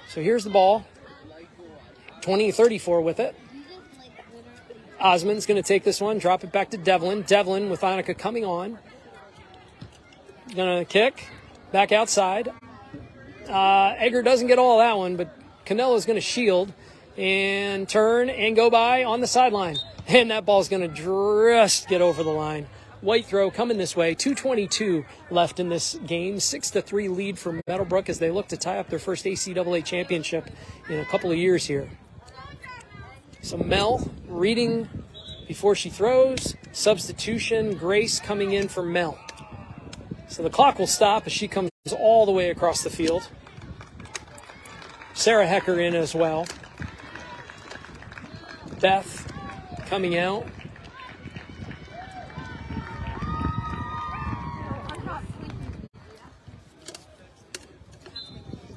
So here's the ball. 20-34 with it. Osmond's going to take this one, drop it back to Devlin. Devlin with Annika coming on. Going to kick. Back outside. Egger doesn't get all of that one, but Canelo's going to shield and turn and go by on the sideline. And that ball's going to just get over the line. White throw coming this way. 2:22 left in this game. 6-3 lead for Meadowbrook as they look to tie up their first ACAA championship in a couple of years here. So Mel reading before she throws. Substitution. Grace coming in for Mel. So the clock will stop as she comes all the way across the field. Sarah Hecker in as well. Beth coming out.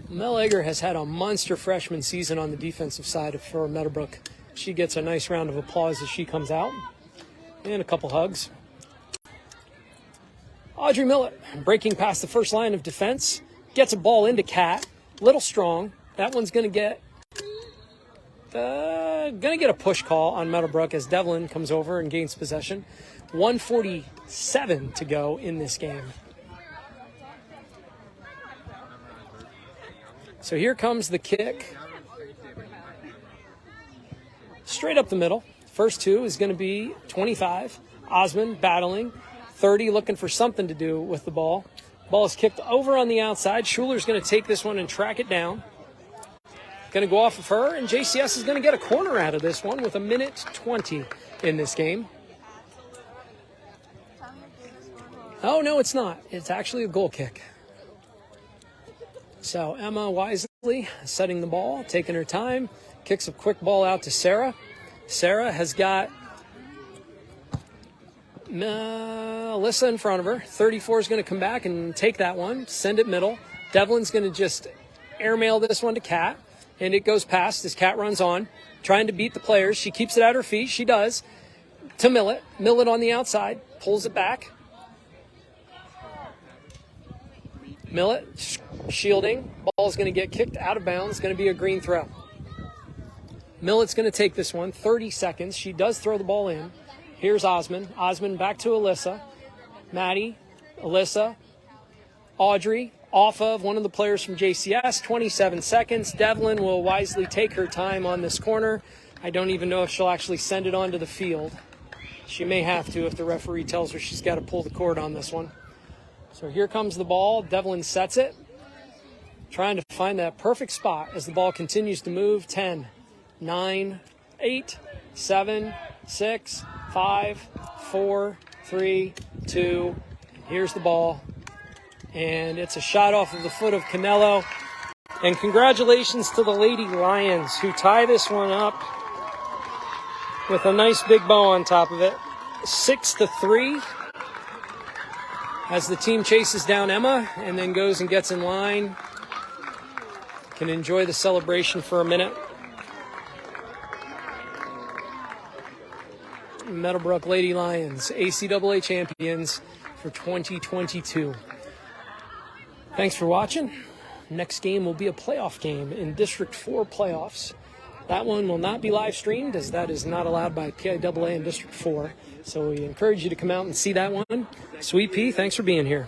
Mel Egger has had a monster freshman season on the defensive side for Meadowbrook. She gets a nice round of applause as she comes out. And a couple hugs. Audrey Millett breaking past the first line of defense. Gets a ball into Cat. Little strong. That one's going to get a push call on Meadowbrook as Devlin comes over and gains possession. 1:47 to go in this game. So here comes the kick. Straight up the middle. First two is going to be 25. Osmond battling. 30 looking for something to do with the ball. Ball is kicked over on the outside. Schuler's going to take this one and track it down. Going to go off of her, and JCS is going to get a corner out of this one with 1:20 in this game. Oh, no, it's not. It's actually a goal kick. So Emma wisely setting the ball, taking her time, kicks a quick ball out to Sarah. Sarah has got Alyssa in front of her. 34 is going to come back and take that one, send it middle. Devlin's going to just airmail this one to Kat, and it goes past as Kat runs on, trying to beat the players. She keeps it at her feet. She does. To Millett. Millett on the outside, pulls it back. Millett shielding. Ball's going to get kicked out of bounds. Going to be a green throw. Millett's going to take this one. 30 seconds. She does throw the ball in. Here's Osmond. Osmond back to Alyssa. Maddie. Alyssa. Audrey. Off of one of the players from JCS. 27 seconds. Devlin will wisely take her time on this corner. I don't even know if she'll actually send it onto the field. She may have to if the referee tells her she's got to pull the cord on this one. So here comes the ball. Devlin sets it. Trying to find that perfect spot as the ball continues to move. 10, 9, 8, 7, 6, 5, 4, 3, 2. Here's the ball. And it's a shot off of the foot of Canelo. And congratulations to the Lady Lions who tie this one up with a nice big bow on top of it. 6-3. As the team chases down Emma and then goes and gets in line. Can enjoy the celebration for a minute. Meadowbrook Lady Lions, ACAA champions for 2022. Thanks for watching. Next game will be a playoff game in District 4 playoffs. That one will not be live streamed, as that is not allowed by PIAA in District 4. So we encourage you to come out and see that one. Sweet Pea, thanks for being here.